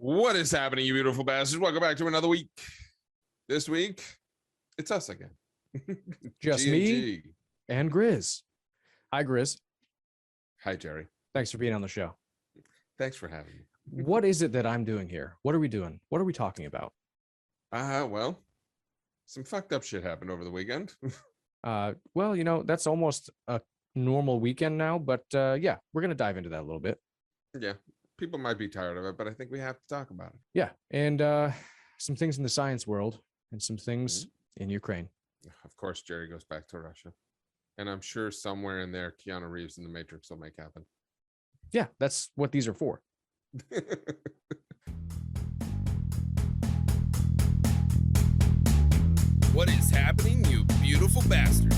What is happening, you beautiful bastards? Welcome back to another week. This week, it's us again. Just me and Griz. Hi, Griz. Hi, Jerry. Thanks for being on the show. Thanks for having me. What is it that I'm doing here? What are we doing? What are we talking about? Well, some fucked up shit happened over the weekend. Well, that's almost a normal weekend now, but yeah, we're going to dive into that a little bit. Yeah, people might be tired of it, but I think we have to talk about it. Yeah, and some things in the science world and some things in Ukraine. Of course, Jerry goes back to Russia. And I'm sure somewhere in there, Keanu Reeves in the Matrix will make happen. Yeah, that's what these are for. What is happening, you beautiful bastards?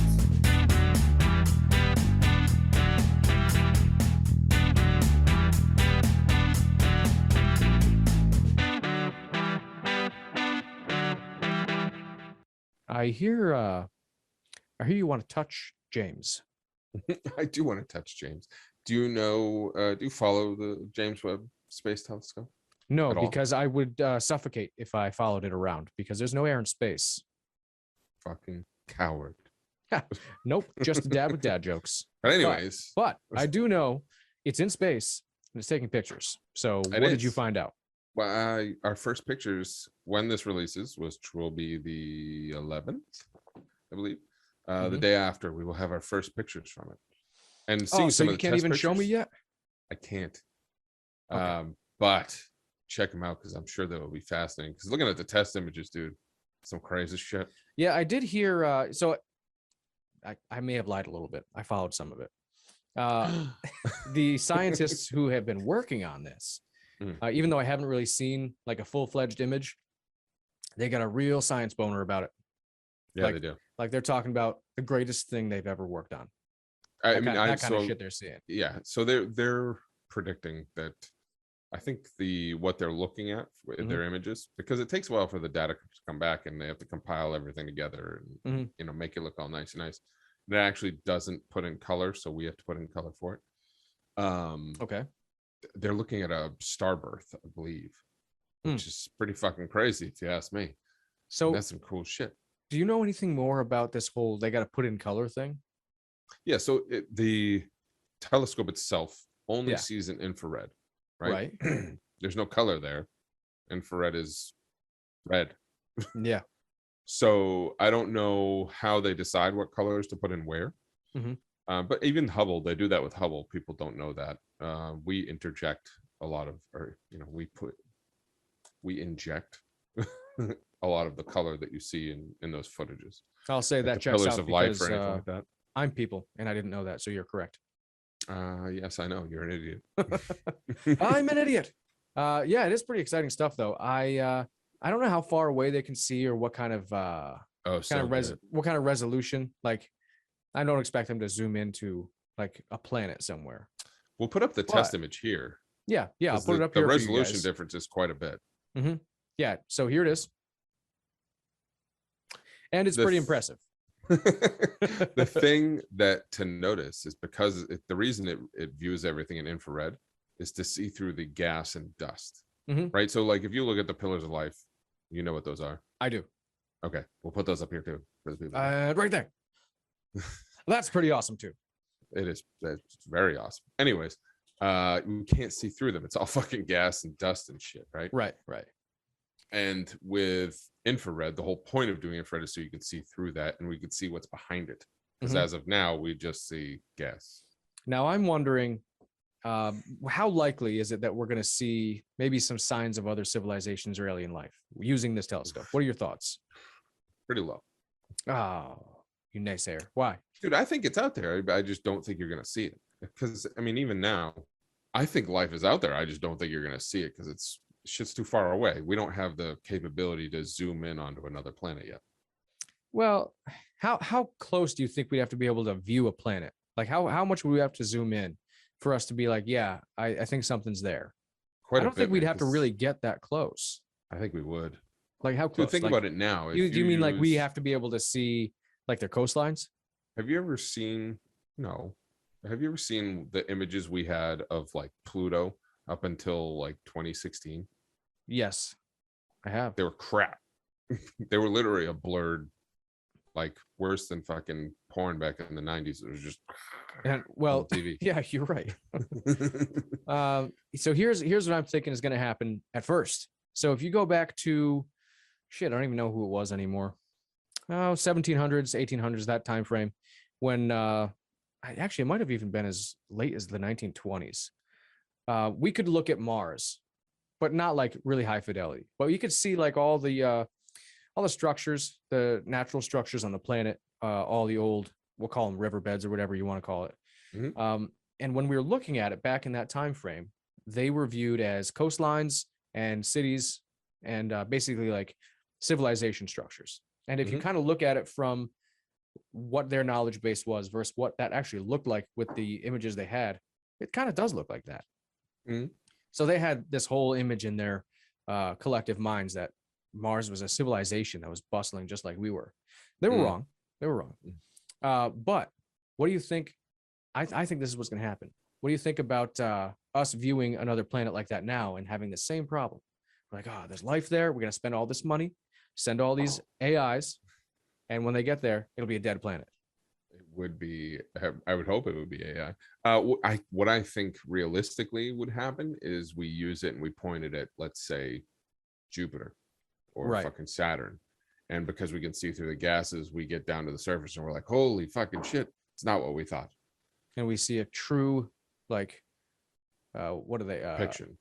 I hear you want to touch James. I do want to touch James. Do you know, do you follow the James Webb Space Telescope? No, because I would suffocate if I followed it around because there's no air in space. Fucking coward. Nope, just a dad with dad jokes. But anyways. But I do know it's in space and it's taking pictures. So what did you find out? Well, our first pictures when this releases, which will be the 11th, I believe. The day after, we will have our first pictures from it. And seeing so some you of the can't test even pictures, show me yet? I can't. Okay. But check them out because I'm sure they will be fascinating. Because looking at the test images, dude, some crazy shit. Yeah, I did hear. So I may have lied a little bit. I followed some of it. The scientists who have been working on this, even though I haven't really seen like a full-fledged image, they got a real science boner about it. Yeah, they do. Like they're talking about the greatest thing they've ever worked on. That kind of shit they're seeing. Yeah, so they're predicting that. I think what they're looking at with their images, because it takes a while for the data to come back and they have to compile everything together and make it look all nice and nice. It actually doesn't put in color, so we have to put in color for it. Okay. They're looking at a star birth, I believe, which is pretty fucking crazy if you ask me. So and that's some cool shit. Do you know anything more about this whole they got to put in color thing? Yeah, so the telescope itself only sees in infrared. Right. There's no color there. Infrared is red. Yeah. So I don't know how they decide what colors to put in where. But even Hubble, they do that with Hubble. People don't know that. We interject a lot of, we inject a lot of the color that you see in those footages. I'll say like that checks out of because life or anything like that. I'm people and I didn't know that. So you're correct. Yes, I know you're an idiot. I'm an idiot. Yeah, it is pretty exciting stuff though. I don't know how far away they can see or what kind of what kind of resolution. Like I don't expect them to zoom into like a planet somewhere. We'll put up the test image here. Yeah, I'll put it up here. The resolution difference is quite a bit. Yeah, so here it is. And it's pretty impressive. The thing that to notice is because the reason it views everything in infrared is to see through the gas and dust, right? So like if you look at the pillars of life, you know what those are. I do. Okay, we'll put those up here too for the people. Right there. That's pretty awesome too. It is. It's very awesome. Anyways, you can't see through them. It's all fucking gas and dust and shit, right? Right. And with infrared, the whole point of doing infrared is so you can see through that and we can see what's behind it. Because as of now, we just see gas. Now I'm wondering, how likely is it that we're going to see maybe some signs of other civilizations or alien life using this telescope? What are your thoughts? Pretty low. Oh, you naysayer. Why? Dude, I think it's out there. I just don't think you're going to see it. Because, I mean, even now, I think life is out there. I just don't think you're going to see it because it's shit's too far away. We don't have the capability to zoom in onto another planet yet. Well, how close do you think we'd have to be able to view a planet? Like how much would we have to zoom in for us to be like, yeah, I think something's there? I don't think we'd have to really get that close. I think we would. Like how close? Dude, think about it now. Do you mean like we have to be able to see like their coastlines? Have you ever seen the images we had of like Pluto up until like 2016? Yes, I have. They were crap. They were literally a blurred, like worse than fucking porn back in the 90s. It was just And on well, TV. yeah, you're right. So here's what I'm thinking is going to happen at first. So if you go back to shit, I don't even know who it was anymore. Oh, 1700s, 1800s, that time frame, when actually it might have even been as late as the 1920s. We could look at Mars, but not like really high fidelity. But you could see like all the structures, the natural structures on the planet, all the old, we'll call them riverbeds or whatever you want to call it. Mhm. And when we were looking at it back in that time frame, they were viewed as coastlines and cities and basically like civilization structures. And if you Mhm. kind of look at it from what their knowledge base was versus what that actually looked like with the images they had, it kind of does look like that. Mhm. So they had this whole image in their collective minds that Mars was a civilization that was bustling just like we were. They were wrong. They were wrong. But what do you think? I think this is what's going to happen. What do you think about us viewing another planet like that now and having the same problem? We're like, oh, there's life there. We're going to spend all this money, send all these AIs, and when they get there, it'll be a dead planet. It would be. I would hope it would be AI. What I think realistically would happen is we use it and we point it at, let's say, Jupiter or Right. fucking Saturn, and because we can see through the gases, we get down to the surface and we're like, holy fucking shit! It's not what we thought. And we see a true, like, what are they? Fiction.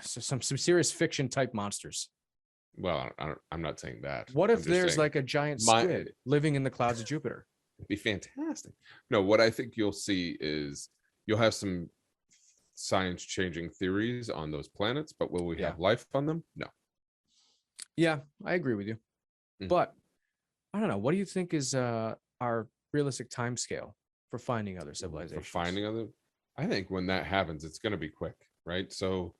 Some serious fiction type monsters. Well, I'm not saying that. What I'm if just there's saying like a giant squid living in the clouds of Jupiter? it'd be fantastic. No, what I think you'll see is you'll have some science changing theories on those planets, but will we Yeah. have life on them? No. Yeah, I agree with you. Mm. But I don't know. What do you think is our realistic time scale for finding other For civilizations? finding other, I think when that happens, it's going to be quick, right? So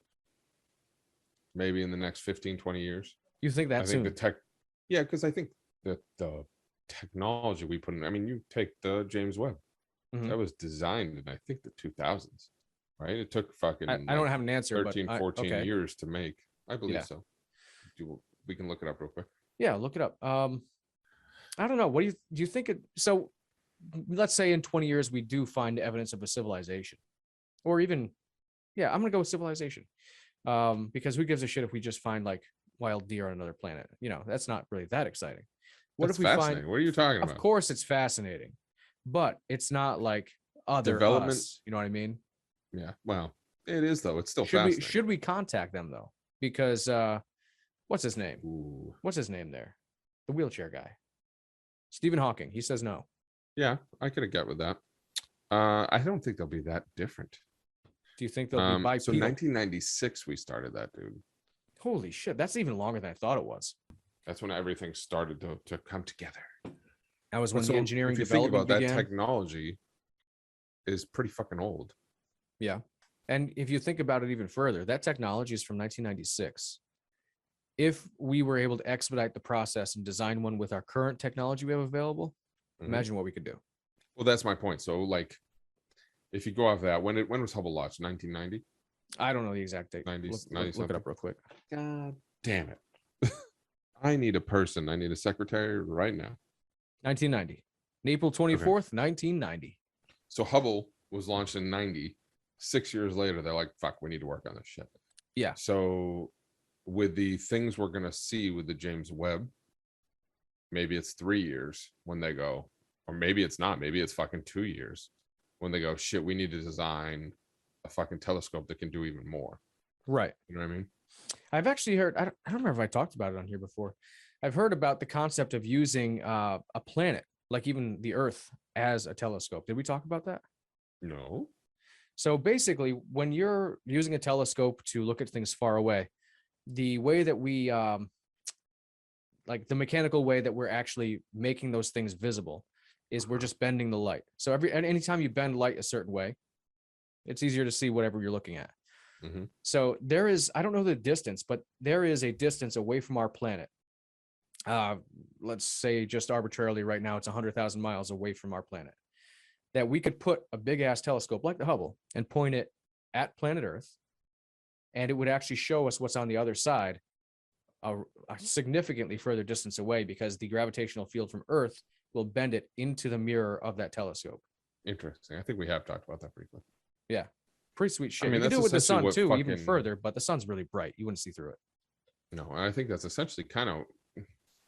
maybe in the next 15, 20 years. You think I that think soon? yeah, because I think that the technology we put in, I mean, you take the James Webb, Mhm. that was designed in, I think, the 2000s, right? It took fucking I don't have an answer, 13, but 14 okay. years to make. I believe Yeah. so. We can look it up real quick. Yeah, look it up. I don't know. What do you think it? So, let's say in 20 years we do find evidence of a civilization, or even, yeah, I'm gonna go with civilization, because who gives a shit if we just find like wild deer on another planet? You know, that's not really that exciting. What That's if we find? fascinating. What are you talking Of about? course, it's fascinating, but it's not like other Development. us. You know what I mean? Yeah. Well, it is though. It's still Should fascinating. should we contact them though? Because what's his name? Ooh. What's his name there? The wheelchair guy. Stephen Hawking. He says no. Yeah, I could have got with that. I don't think they'll be that different. Do you think they'll be bipedal? So 1996 we started that, dude. Holy shit, that's even longer than I thought it was. That's when everything started to come together. That was when So the engineering if you think development about began. that, technology is pretty fucking old. Yeah. And if you think about it even further, that technology is from 1996. If we were able to expedite the process and design one with our current technology we have available, Mhm. imagine what we could do. Well, that's my point. So, like, if you go off that, when was Hubble launched? 1990? I don't know the exact date. 90, Look 90 it something? up real quick. God damn it. I need a person. I need a secretary right now. 1990. April 24th, 1990. So Hubble was launched in 90. 6 years later, they're like, fuck, we need to work on this shit. Yeah. So with the things we're going to see with the James Webb, maybe it's 3 years when they go, or maybe it's not. Maybe it's fucking 2 years when they go, shit, we need to design a fucking telescope that can do even more. Right. You know what I mean? I've actually heard, I don't remember if I talked about it on here before. I've heard about the concept of using a planet, like even the Earth, as a telescope. Did we talk about that? No. So basically, when you're using a telescope to look at things far away, the way that we, like the mechanical way that we're actually making those things visible is we're just bending the light. So anytime you bend light a certain way, it's easier to see whatever you're looking at. Mhm. So there is, I don't know the distance, but there is a distance away from our planet. Let's say just arbitrarily right now, it's 100,000 miles away from our planet, that we could put a big ass telescope like the Hubble and point it at planet Earth and it would actually show us what's on the other side, a significantly further distance away, because the gravitational field from Earth will bend it into the mirror of that telescope. Interesting. I think we have talked about that briefly. Yeah, pretty sweet shit. I mean, You can do that's it with the sun essentially too, what even fucking- further, but the sun's really bright. You wouldn't see through it. No, and I think that's essentially kind of,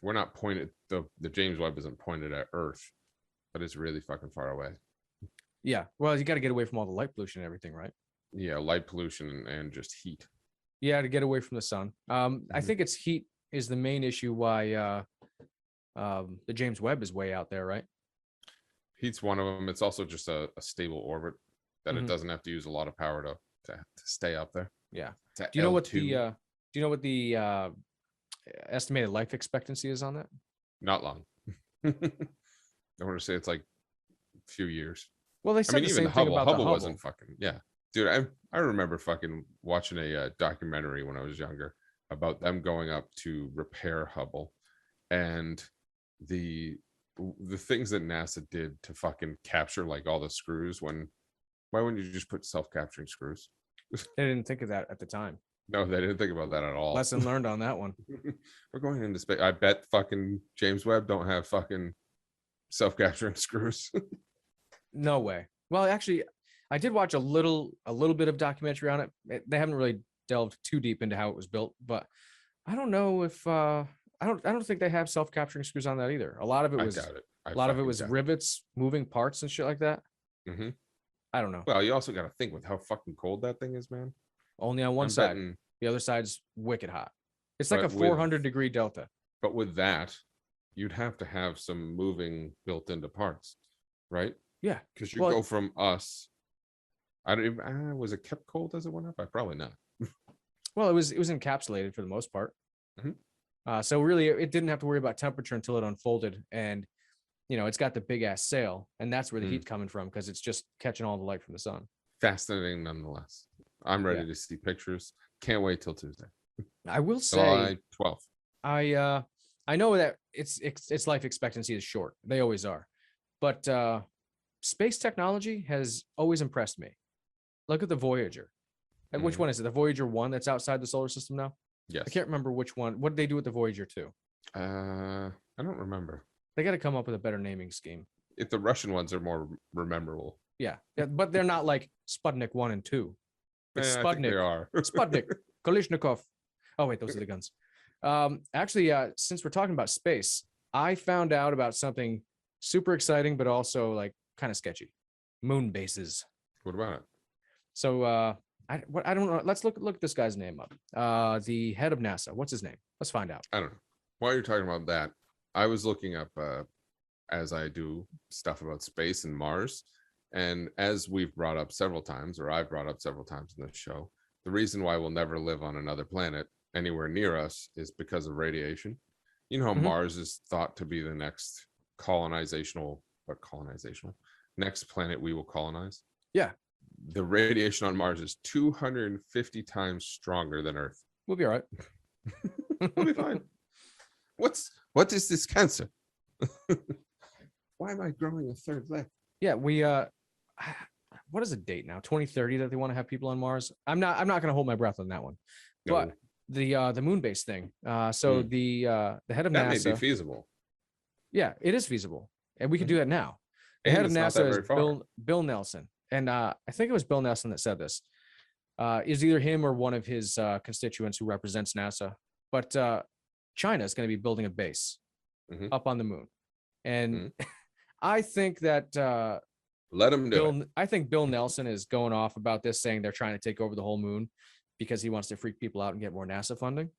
we're not pointed, the James Webb isn't pointed at Earth, but it's really fucking far away. Yeah, well, you got to get away from all the light pollution and everything, right? Yeah, light pollution and just heat. Yeah, to get away from the sun. I think it's heat is the main issue why the James Webb is way out there, right? Heat's one of them. It's also just a stable orbit that it doesn't have to use a lot of power to stay up there. Yeah. Do Do you know what the estimated life expectancy is on that? Not long. I want to say it's like a few years. Well, they said the same thing about the Hubble. Wasn't fucking, yeah, dude. I remember fucking watching a documentary when I was younger about them going up to repair Hubble, and the things that NASA did to fucking capture like all the screws. Why wouldn't you just put self-capturing screws? They didn't think of that at the time. No, they didn't think about that at all. Lesson learned on that one. We're going into space. I bet fucking James Webb don't have fucking self-capturing screws. No way. Well, actually, I did watch a little bit of documentary on it. They haven't really delved too deep into how it was built, but I don't know if I don't think they have self-capturing screws on that either. A lot of it was rivets, moving parts and shit like that. Mm-hmm. I don't know. Well, you also got to think with how fucking cold that thing is, man. Only on one side. The other side's wicked hot. It's like a 400-degree delta. But with that, you'd have to have some moving built into parts, right? Yeah, because you go from us. I don't even. Was it kept cold as it went up? Probably not. Well, it was encapsulated for the most part. Mm-hmm. So really, it didn't have to worry about temperature until it unfolded, and it's got the big ass sail, and that's where the heat's coming from, because it's just catching all the light from the sun. Fascinating, nonetheless. I'm ready to see pictures. Can't wait till Tuesday. I will say, July 12th. I know that its life expectancy is short. They always are, but space technology has always impressed me. Look at the Voyager. And which one is it? The Voyager 1 that's outside the solar system now? Yes. I can't remember which one. What did they do with the Voyager 2? I don't remember. They got to come up with a better naming scheme. If the Russian ones are more memorable. Yeah, but they're not like Sputnik 1 and 2. It's I Sputnik. think they are. Sputnik, Kalishnikov. Oh, wait, those are the guns. Actually, since we're talking about space, I found out about something super exciting, but also like kind of sketchy. Moon bases. What about it? So I don't know. Let's look this guy's name up. The head of NASA. What's his name? Let's find out. I don't know. While you're talking about that, I was looking up as I do stuff about space and Mars. And as we've brought up several times, or I've brought up several times in this show, the reason why we'll never live on another planet anywhere near us is because of radiation. You know how Mars is thought to be the next next planet we will colonize? Yeah. The radiation on Mars is 250 times stronger than Earth. We'll be all right. We'll be fine. What is this cancer? Why am I growing a third leg? Yeah, we what is the date now? 2030 that they want to have people on Mars. I'm not going to hold my breath on that one. No. But the moon base thing. So the head of that NASA may be feasible. Yeah, it is feasible, and we can do that now. The head of NASA is Bill Nelson, and I think it was Bill Nelson that said this. Is either him or one of his constituents who represents NASA. But China is going to be building a base up on the moon, and I think that let him do it. I think Bill Nelson is going off about this, saying they're trying to take over the whole moon because he wants to freak people out and get more NASA funding.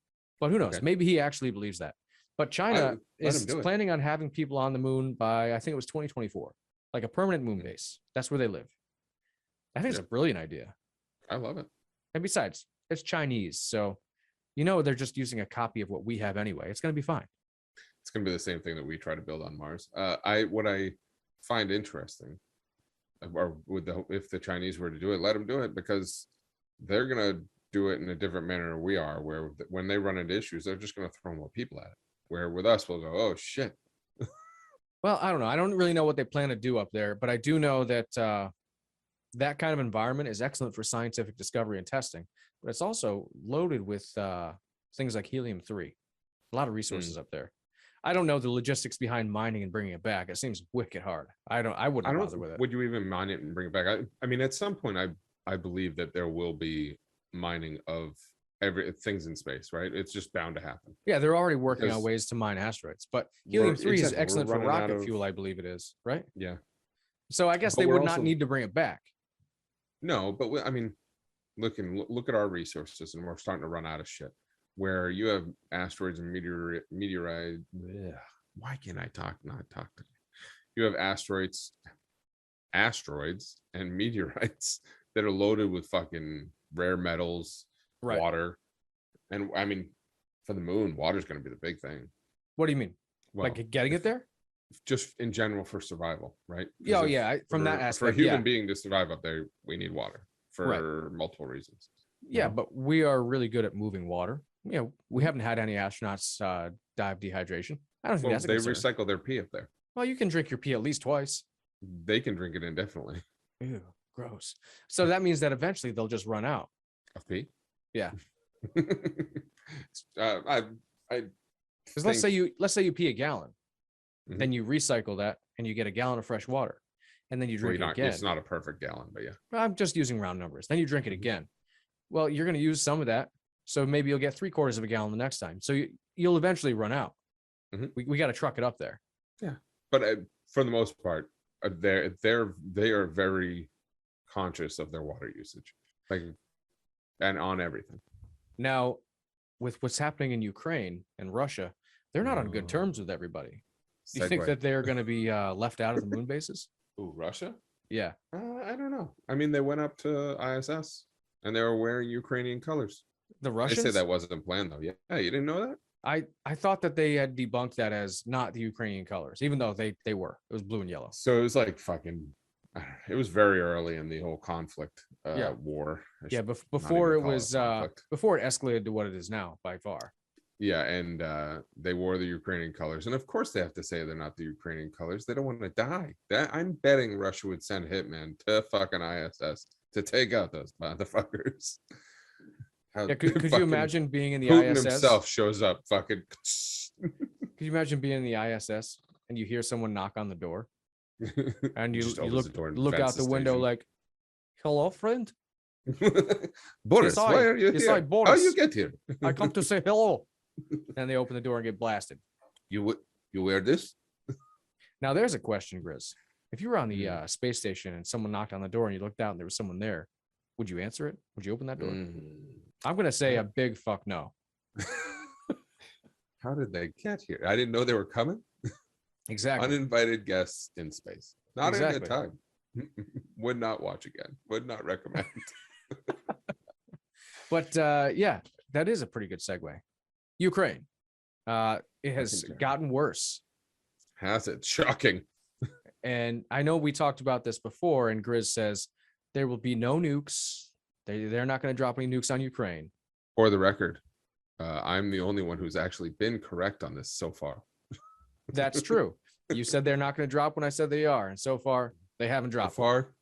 But who knows? Okay. Maybe he actually believes that. But China is planning on having people on the moon by, I think it was 2024, like a permanent moon base. That's where they live. I think it's a brilliant idea. I love it. And besides, it's Chinese. So, they're just using a copy of what we have anyway. It's going to be fine. It's going to be the same thing that we try to build on Mars. What I find interesting, or if the Chinese were to do it, let them do it, because they're going to do it in a different manner than we are, where when they run into issues, they're just going to throw more people at it. Where with us, we'll go, oh, shit. Well, I don't know. I don't really know what they plan to do up there, but I do know that that kind of environment is excellent for scientific discovery and testing. but it's also loaded with things like helium-3. A lot of resources up there. I don't know the logistics behind mining and bringing it back. It seems wicked hard. I wouldn't bother with it. Would you even mine it and bring it back? I mean, at some point, I believe that there will be mining of things in space, right? It's just bound to happen. Yeah, they're already working on ways to mine asteroids, but helium-3 is excellent for rocket fuel, I believe it is, right? Yeah. So I guess they would not need to bring it back. No, but I mean, look at our resources, and we're starting to run out of shit. Where you have asteroids and meteorite. Why can't I not talk today? You have asteroids and meteorites that are loaded with fucking rare metals, water, and I mean, for the moon, water's going to be the big thing. What do you mean? Well, like getting it there? Just in general for survival, right? Yeah, yeah. From that aspect, for a human being to survive up there, we need water for multiple reasons. Yeah, but we are really good at moving water. You know, we haven't had any astronauts die of dehydration. I don't think that's a concern. They recycle their pee up there. Well, you can drink your pee at least twice. They can drink it indefinitely. Ew, gross. So that means that eventually they'll just run out of pee. Yeah. Because let's say you pee a gallon, then you recycle that and you get a gallon of fresh water, and then you drink it again. It's not a perfect gallon, but yeah. I'm just using round numbers. Then you drink it again. Well, you're going to use some of that. So maybe you'll get 3/4 of a gallon the next time. So you'll eventually run out. We got to truck it up there. Yeah, but for the most part, they are very conscious of their water usage, and on everything. Now, with what's happening in Ukraine and Russia, they're not on good terms with everybody. Do you think that they're going to be left out of the moon bases? Ooh, Russia? Yeah. I don't know. I mean, they went up to ISS and they were wearing Ukrainian colors. The Russians? They say that wasn't planned, though. Yeah, you didn't know that? I thought that they had debunked that as not the Ukrainian colors, even though they were. It was blue and yellow. So it was like fucking. It was very early in the whole conflict war. Yeah, before it was before it escalated to what it is now by far. Yeah, and they wore the Ukrainian colors, and of course they have to say they're not the Ukrainian colors. They don't want to die. I'm betting Russia would send hitmen to fucking ISS to take out those motherfuckers. Yeah, could you imagine being in the Putin ISS? himself shows up fucking. Could you imagine being in the ISS and you hear someone knock on the door, and you look out the window like, "Hello, friend." Boris, why are you here? Boris. How you get here? I come to say hello. And they open the door and get blasted. You wear this? Now there's a question, Griz. If you were on the space station and someone knocked on the door and you looked out and there was someone there, would you answer it? Would you open that door? I'm going to say a big fuck no. How did they get here? I didn't know they were coming. Exactly. Uninvited guests in space. Not in a time. Would not watch again. Would not recommend. But yeah, that is a pretty good segue. Ukraine. It has gotten worse. Has it? Shocking. And I know we talked about this before, and Griz says there will be no nukes. They're not going to drop any nukes on Ukraine. For the record, I'm the only one who's actually been correct on this so far. That's true. You said they're not going to drop when I said they are, and so far they haven't dropped. So far,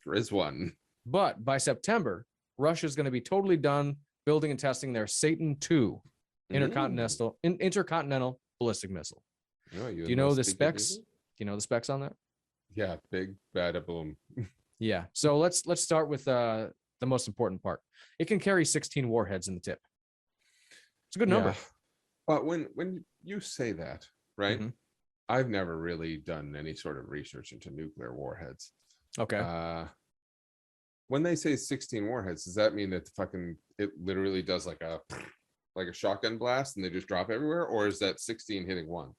Griz won. But by September, Russia's going to be totally done building and testing their Satan II intercontinental ballistic missile. Oh, do you know the specs? Do you know the specs on that? Yeah, big bada boom. Yeah. So let's start with the most important part. It can carry 16 warheads in the tip. It's a good number. Yeah. But when you say that, right? Mm-hmm. I've never really done any sort of research into nuclear warheads. Okay. When they say 16 warheads, does that mean that it literally does like a shotgun blast and they just drop everywhere, or is that 16 hitting one?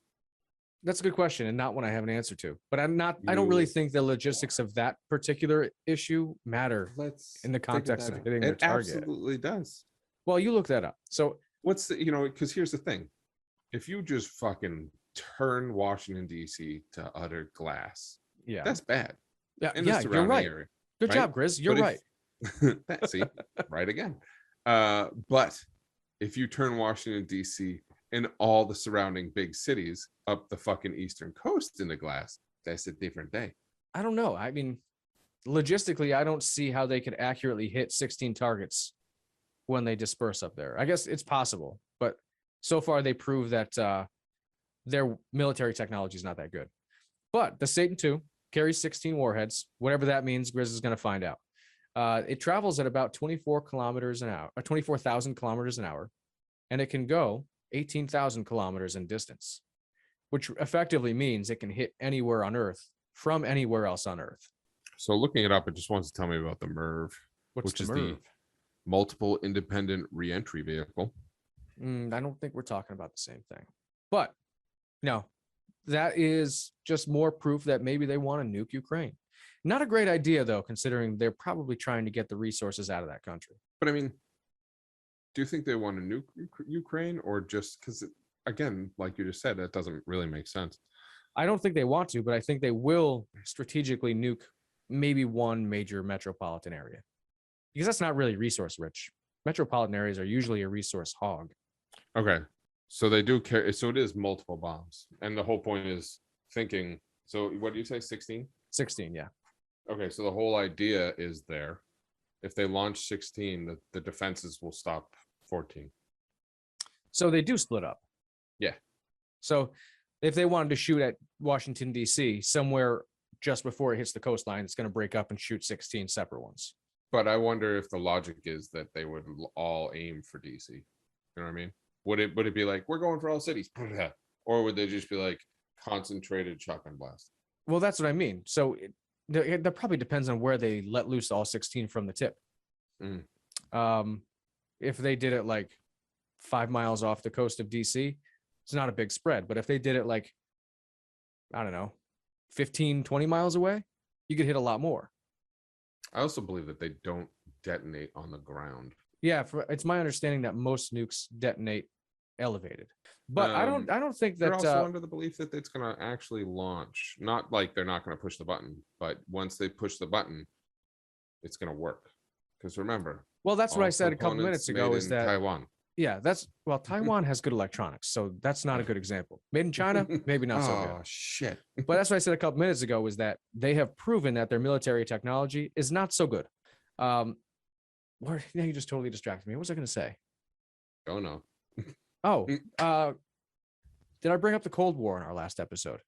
That's a good question, and not one I have an answer to. But I don't really think the logistics of that particular issue matter in the context of hitting their target. It absolutely does. Well, you look that up. So what's because here's the thing. If you just fucking turn Washington, D.C. to utter glass, that's bad. Yeah, you're right. Area, good job, Griz. You're right. See, right again. But if you turn Washington, D.C. and all the surrounding big cities up the fucking eastern coast into glass, that's a different day. I don't know. I mean, logistically, I don't see how they could accurately hit 16 targets when they disperse up there. I guess it's possible, but so far they prove that their military technology is not that good. But the Satan II carries 16 warheads, whatever that means. Griz is going to find out. It travels at about 24,000 kilometers an hour, and it can go 18,000 kilometers in distance, which effectively means it can hit anywhere on Earth from anywhere else on Earth. So looking it up, it just wants to tell me about the MIRV, which is the multiple independent reentry vehicle. I don't think we're talking about the same thing, but no, that is just more proof that maybe they want to nuke Ukraine. Not a great idea, though, considering they're probably trying to get the resources out of that country. But I mean, do you think they want to nuke Ukraine, or just because, again, like you just said, that doesn't really make sense? I don't think they want to, but I think they will strategically nuke maybe one major metropolitan area, because that's not really resource rich. Metropolitan areas are usually a resource hog. Okay. So they do carry, so it is multiple bombs. And the whole point is thinking, so what do you say, 16? 16, yeah. Okay, so the whole idea is there. If they launch 16, the defenses will stop 14. So they do split up. Yeah. So if they wanted to shoot at Washington, D.C., somewhere just before it hits the coastline, it's going to break up and shoot 16 separate ones. But I wonder if the logic is that they would all aim for DC. You know what I mean? Would it be like, we're going for all cities? Or would they just be like concentrated shotgun blast? Well, that's what I mean. So that probably depends on where they let loose all 16 from the tip. If they did it like 5 miles off the coast of DC, it's not a big spread. But if they did it like, I don't know, 15, 20 miles away, you could hit a lot more. I also believe that they don't detonate on the ground. Yeah, it's my understanding that most nukes detonate elevated, but I don't think that they're also under the belief that it's going to actually launch. Not like they're not going to push the button, but once they push the button, it's going to work. Because remember, well, that's what I said a couple minutes ago. Is that Taiwan? Yeah, Taiwan has good electronics, so that's not a good example. Made in China, maybe not so good. Oh shit! But that's what I said a couple minutes ago, is that they have proven that their military technology is not so good. Now you just totally distracted me. What was I going to say? Oh no. Oh, did I bring up the Cold War in our last episode?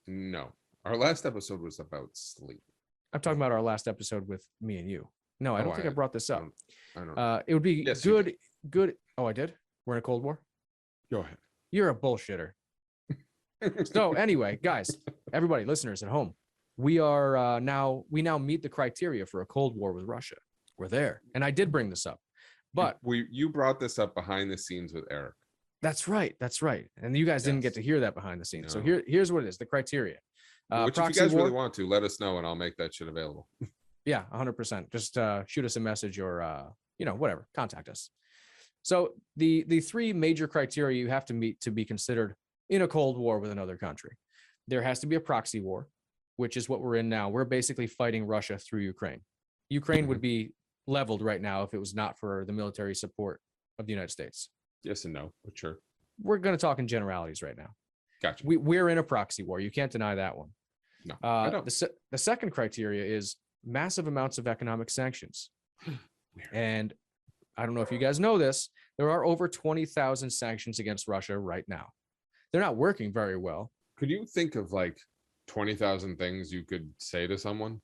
No, our last episode was about sleep. I'm talking about our last episode with me and you. No, I don't think I brought this up. I don't know. It would be good. Oh, I did? We're in a Cold War? Go ahead. You're a bullshitter. So anyway, guys, everybody, listeners at home, we now meet the criteria for a Cold War with Russia. We're there. And I did bring this up. But you brought this up behind the scenes with Eric. That's right. And you guys didn't get to hear that behind the scenes. No. So here's what it is, the criteria. Which if you guys really want to, let us know and I'll make that shit available. Yeah, 100%. Just shoot us a message or whatever, contact us. So the three major criteria you have to meet to be considered in a Cold War with another country. There has to be a proxy war, which is what we're in now. We're basically fighting Russia through Ukraine. Ukraine would be leveled right now if it was not for the military support of the United States. Yes and no, but sure. We're going to talk in generalities right now. Gotcha. We're in a proxy war. You can't deny that one. No, I don't. The second criteria is massive amounts of economic sanctions. And I don't know if you guys know this, there are over 20,000 sanctions against Russia right now. They're not working very well. Could you think of like 20,000 things you could say to someone?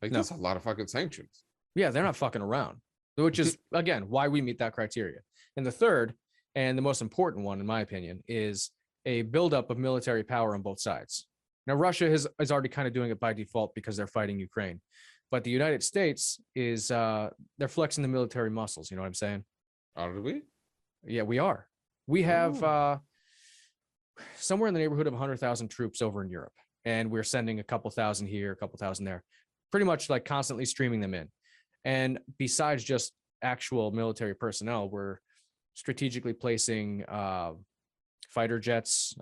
Like, No. That's a lot of fucking sanctions. Yeah, they're not fucking around, which is, again, why we meet that criteria. And the third, and the most important one, in my opinion, is a buildup of military power on both sides. Now, Russia is already kind of doing it by default because they're fighting Ukraine. But the United States is, they're flexing the military muscles. You know what I'm saying? Are we? Yeah, we are. We have somewhere in the neighborhood of 100,000 troops over in Europe. And we're sending a couple thousand here, a couple thousand there, pretty much like constantly streaming them in. And besides just actual military personnel, we're strategically placing fighter jets,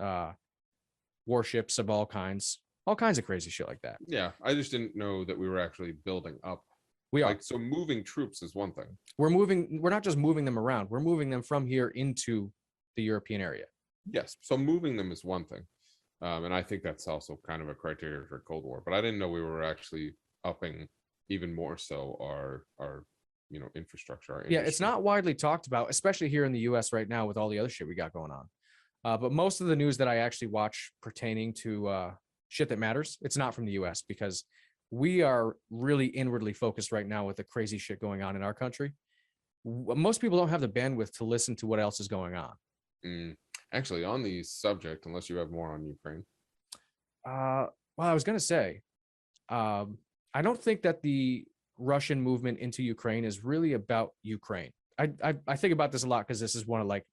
warships of all kinds of crazy shit like that. Yeah, I just didn't know that we were actually building up. We are. Like, so moving troops is one thing. We're not just moving them around. We're moving them from here into the European area. Yes, so moving them is one thing. And I think that's also kind of a criteria for Cold War. But I didn't know we were actually upping even more so our infrastructure, our Yeah, it's industry. not widely talked about, especially here in the US right now with all the other shit we got going on. But most of the news that I actually watch pertaining to shit that matters, it's not from the US because we are really inwardly focused right now with the crazy shit going on in our country. Most people don't have the bandwidth to listen to what else is going on. Actually, on the subject, unless you have more on Ukraine. Well, I was going to say, I don't think that the Russian movement into Ukraine is really about Ukraine. I think about this a lot because this is one of like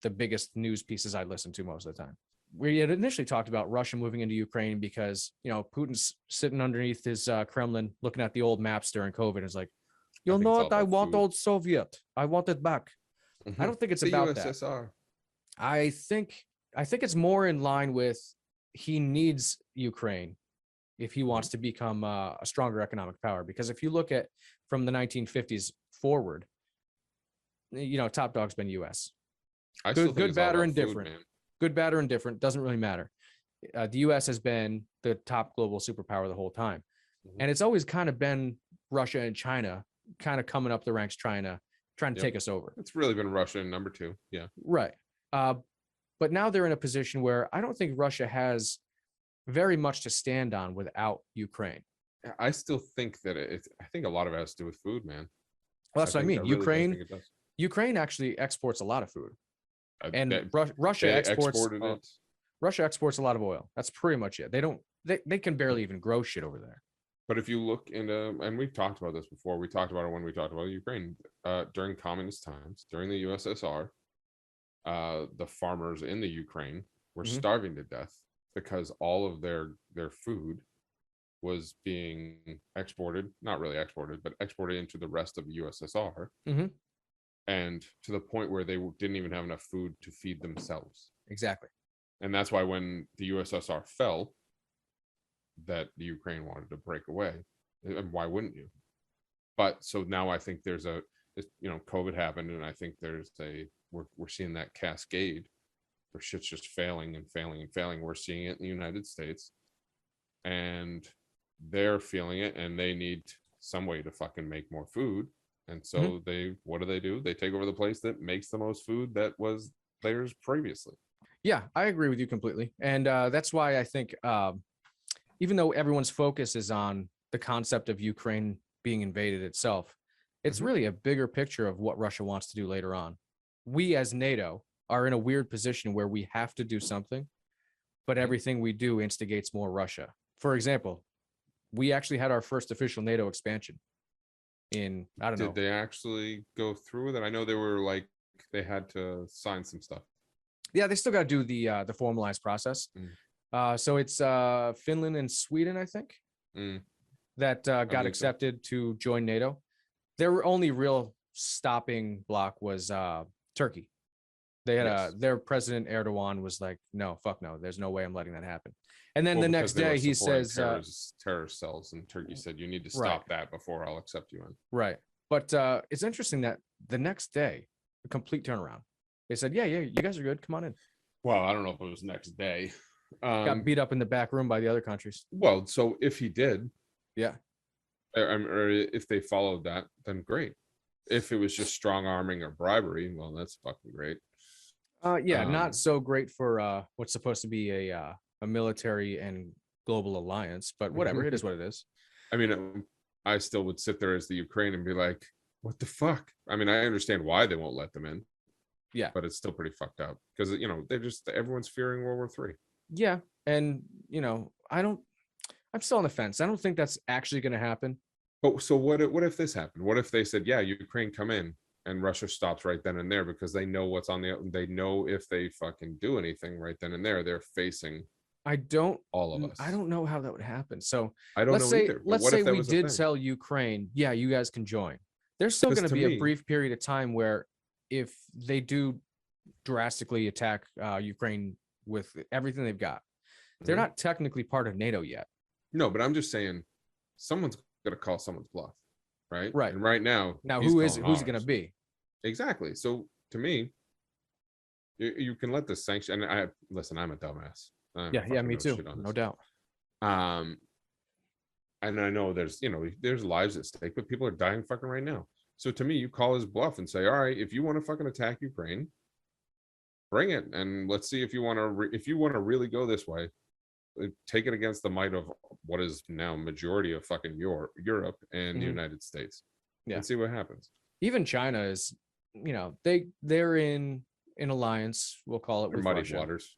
the biggest news pieces I listen to most of the time. We had initially talked about Russia moving into Ukraine because, Putin's sitting underneath his Kremlin looking at the old maps during COVID. And it's like, you know what? I want old Soviet. I want it back. I don't think it's about that. USSR. I think it's more in line with he needs Ukraine if he wants to become a stronger economic power. Because if you look at from the 1950s forward, top dog's been U.S. Good, bad, or indifferent. Good, bad, or indifferent doesn't really matter. The U.S. has been the top global superpower the whole time, and it's always kind of been Russia and China kind of coming up the ranks, trying to take us over. It's really been Russia and number 2. Yeah. Right. But now they're in a position where I don't think Russia has very much to stand on without Ukraine. I still think that I think a lot of it has to do with food, man. Well, that's what I mean. Ukraine actually exports a lot of food. And Russia exports a lot of oil. That's pretty much it. They can barely even grow shit over there. But if you look into, and we've talked about this before, we talked about it when we talked about Ukraine, during communist times, during the USSR, the farmers in the Ukraine were starving to death because all of their food was being exported, not really exported, but exported into the rest of the USSR. And to the point where they didn't even have enough food to feed themselves. Exactly. And that's why when the USSR fell, that the Ukraine wanted to break away. And why wouldn't you? But so now I think there's COVID happened, and I think we're seeing that cascade where shit's just failing and failing and failing. We're seeing it in the United States, and they're feeling it, and they need some way to fucking make more food. And so what do? They take over the place that makes the most food that was theirs previously. Yeah, I agree with you completely. And that's why I think even though everyone's focus is on the concept of Ukraine being invaded itself, it's really a bigger picture of what Russia wants to do later on. We as NATO are in a weird position where we have to do something, but everything we do instigates more Russia. For example, we actually had our first official NATO expansion in, I don't know. Did they actually go through with it? I know they had to sign some stuff. Yeah, they still got to do the formalized process. So it's Finland and Sweden, I think, that got accepted to join NATO. Their only real stopping block was Turkey. They had their president Erdogan was like, no, fuck no, there's no way I'm letting that happen. And then the next day he says terrorist cells, and Turkey said you need to stop that before I'll accept you in. Right. But it's interesting that the next day, a complete turnaround. They said, yeah, you guys are good. Come on in. Well, I don't know if it was next day. Got beat up in the back room by the other countries. Well, so if he did, yeah, or if they followed that, then great. If it was just strong arming or bribery, well, that's fucking great. Not so great for what's supposed to be a military and global alliance, but whatever, it is what it is. I mean, I still would sit there as the Ukraine and be like, what the fuck? I mean, I understand why they won't let them in. Yeah, but it's still pretty fucked up because everyone's fearing World War III. Yeah, and I'm still on the fence. I don't think that's actually going to happen. But so what if this happened? What if they said, yeah, Ukraine come in, and Russia stops right then and there because they know what's they know if they fucking do anything right then and there, they're facing all of us. I don't know how that would happen. So I don't know either. Let's say we did tell Ukraine, yeah, you guys can join. There's still going to be a brief period of time where if they do drastically attack Ukraine with everything they've got, they're not technically part of NATO yet. No, but I'm just saying someone's going to call someone's bluff, right? Right. And right now, who's it going to be? Exactly. So to me, you can let the sanction. And I'm a dumbass. Yeah, me too. No doubt. And I know there's lives at stake, but people are dying fucking right now. So to me, you call his bluff and say, all right, if you want to fucking attack Ukraine, bring it, and let's see if you want to really go this way. Take it against the might of what is now majority of fucking Europe and the United States, and see what happens. Even China is, they're in an alliance. We'll call it with muddy Russia. waters.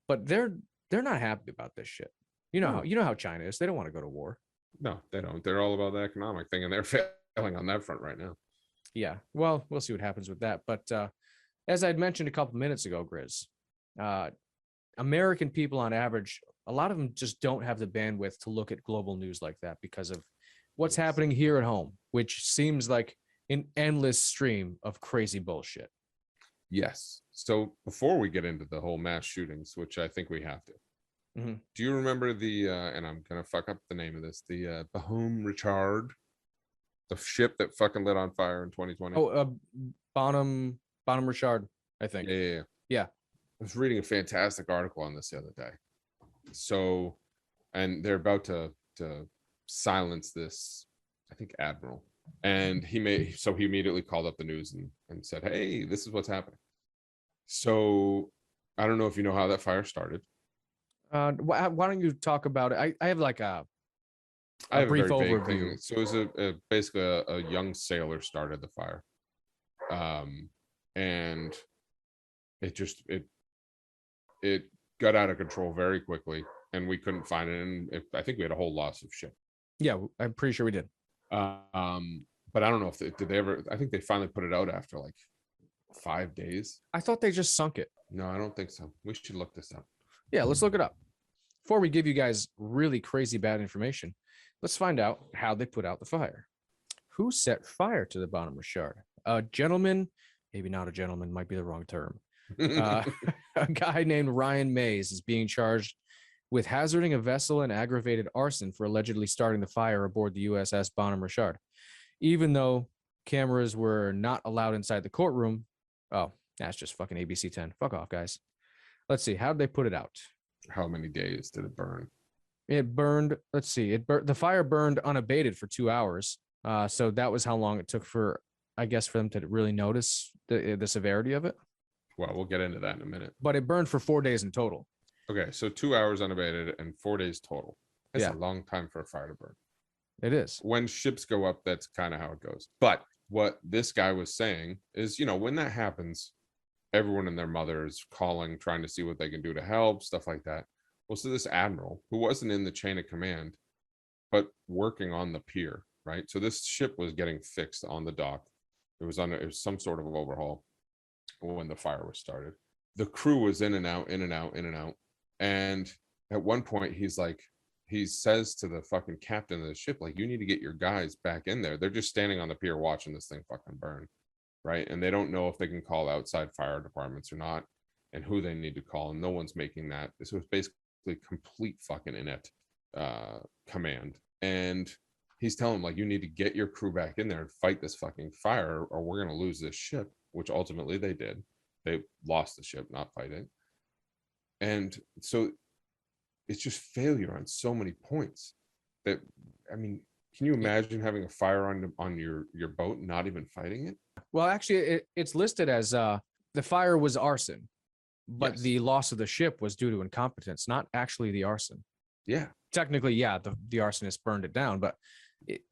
But they're not happy about this shit. You know how China is. They don't want to go to war. No, they don't. They're all about the economic thing, and they're failing on that front right now. Yeah. Well, we'll see what happens with that. But as I'd mentioned a couple minutes ago, Griz, American people on average, a lot of them just don't have the bandwidth to look at global news like that because of what's happening here at home, which seems like an endless stream of crazy bullshit. Yes. So before we get into the whole mass shootings, which I think we have to, do you remember the, and I'm going to fuck up the name of this, the Baham Richard, the ship that fucking lit on fire in 2020? Oh, Bonham Richard, I think. Yeah. I was reading a fantastic article on this the other day. So, and they're about to silence this, I think, admiral. And he immediately called up the news and said, hey, this is what's happening. So I don't know if you know how that fire started. Why don't you talk about it? I have like a brief overview. So it was basically a young sailor started the fire. And it got out of control very quickly, and we couldn't find it. And I think we had a whole loss of ship. Yeah, I'm pretty sure we did. But I don't know if did they ever. I think they finally put it out after like 5 days. I thought they just sunk it. No, I don't think so. We should look this up. Yeah, let's look it up. Before we give you guys really crazy bad information, let's find out how they put out the fire. Who set fire to the Bonham Richard? A gentleman, maybe not a gentleman, might be the wrong term. A guy named Ryan Mays is being charged with hazarding a vessel and aggravated arson for allegedly starting the fire aboard the USS Bonham Richard. Even though cameras were not allowed inside the courtroom. Oh, that's just fucking ABC 10. Fuck off, guys. Let's see. How did they put it out? How many days did it burn? It burned. Let's see. The fire burned unabated for 2 hours. So that was how long it took for them to really notice the severity of it. Well, we'll get into that in a minute. But it burned for 4 days in total. Okay, so 2 hours unabated and 4 days total. That's a long time for a fire to burn. It is. When ships go up, that's kind of how it goes. But what this guy was saying is, when that happens, everyone and their mother is calling, trying to see what they can do to help, stuff like that. Well, so this admiral, who wasn't in the chain of command, but working on the pier, right? So this ship was getting fixed on the dock. It was some sort of overhaul when the fire was started. The crew was in and out. And at one point, he says to the fucking captain of the ship, like, you need to get your guys back in there. They're just standing on the pier watching this thing fucking burn, right? And they don't know if they can call outside fire departments or not, and who they need to call. And no one's making that. This was basically complete fucking inept command. And he's telling them, like, you need to get your crew back in there and fight this fucking fire, or we're going to lose this ship, which ultimately they did. They lost the ship, not fighting. And so it's just failure on so many points that, I mean, can you imagine having a fire on your boat and not even fighting it? Well, actually, it's listed as the fire was arson, but the loss of the ship was due to incompetence, not actually the arson. Yeah. Technically, yeah, the arsonist burned it down, but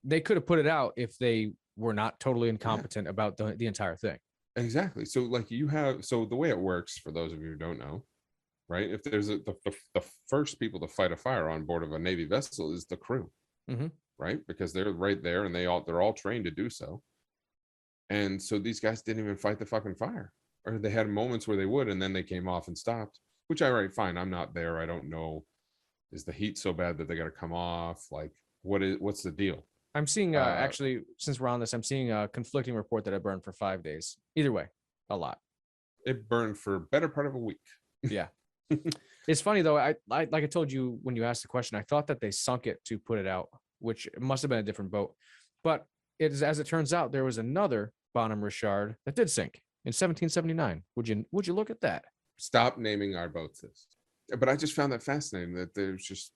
they could have put it out if they were not totally incompetent about the entire thing. Exactly. So like so the way it works, for those of you who don't know, right? If there's the first people to fight a fire on board of a Navy vessel is the crew, right? Because they're right there and they're all trained to do so. And so these guys didn't even fight the fucking fire, or they had moments where they would, and then they came off and stopped, which fine. I'm not there. I don't know. Is the heat so bad that they got to come off? Like, what's the deal? I'm seeing actually, since we're on this, I'm seeing a conflicting report that it burned for 5 days. Either way, a lot. It burned for better part of a week. Yeah. It's funny though. I like I told you when you asked the question, I thought that they sunk it to put it out, which must have been a different boat. But as it turns out, there was another Bonham Richard that did sink in 1779. Would you look at that? Stop naming our boats this. But I just found that fascinating that there's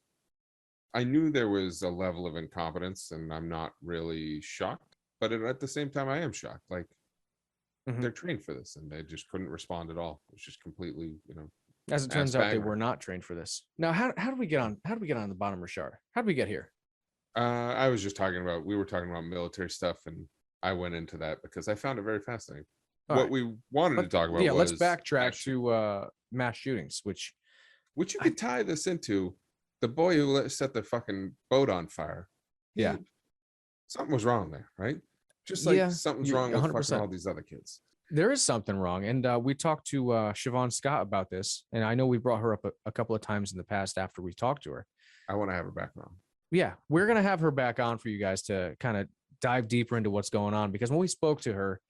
I knew there was a level of incompetence, and I'm not really shocked. but at the same time, I am shocked. Like Mhm. they're trained for this, and they just couldn't respond at all. It was just completely, As it ass turns out, they banger. were not trained for this. Now, how do we get on? How do we get on the bottom, Richard? How do we get here? I was just we were talking about military stuff, and I went into that because I found it very fascinating. All What right. we wanted to talk about Yeah, was let's backtrack mass shootings, to mass shootings, which which you could tie this into the boy who set the fucking boat on fire. Yeah. Something was wrong there, right? Just Yeah, like something's you're wrong with fucking 100%. all these other kids. there is something wrong. And we talked to Siobhan Scott about this, and I know we brought her up a couple of times in the past after we talked to her. I want to have her back on. Yeah, we're gonna have her back on for you guys to kind of dive deeper into what's going on, because when we spoke to her,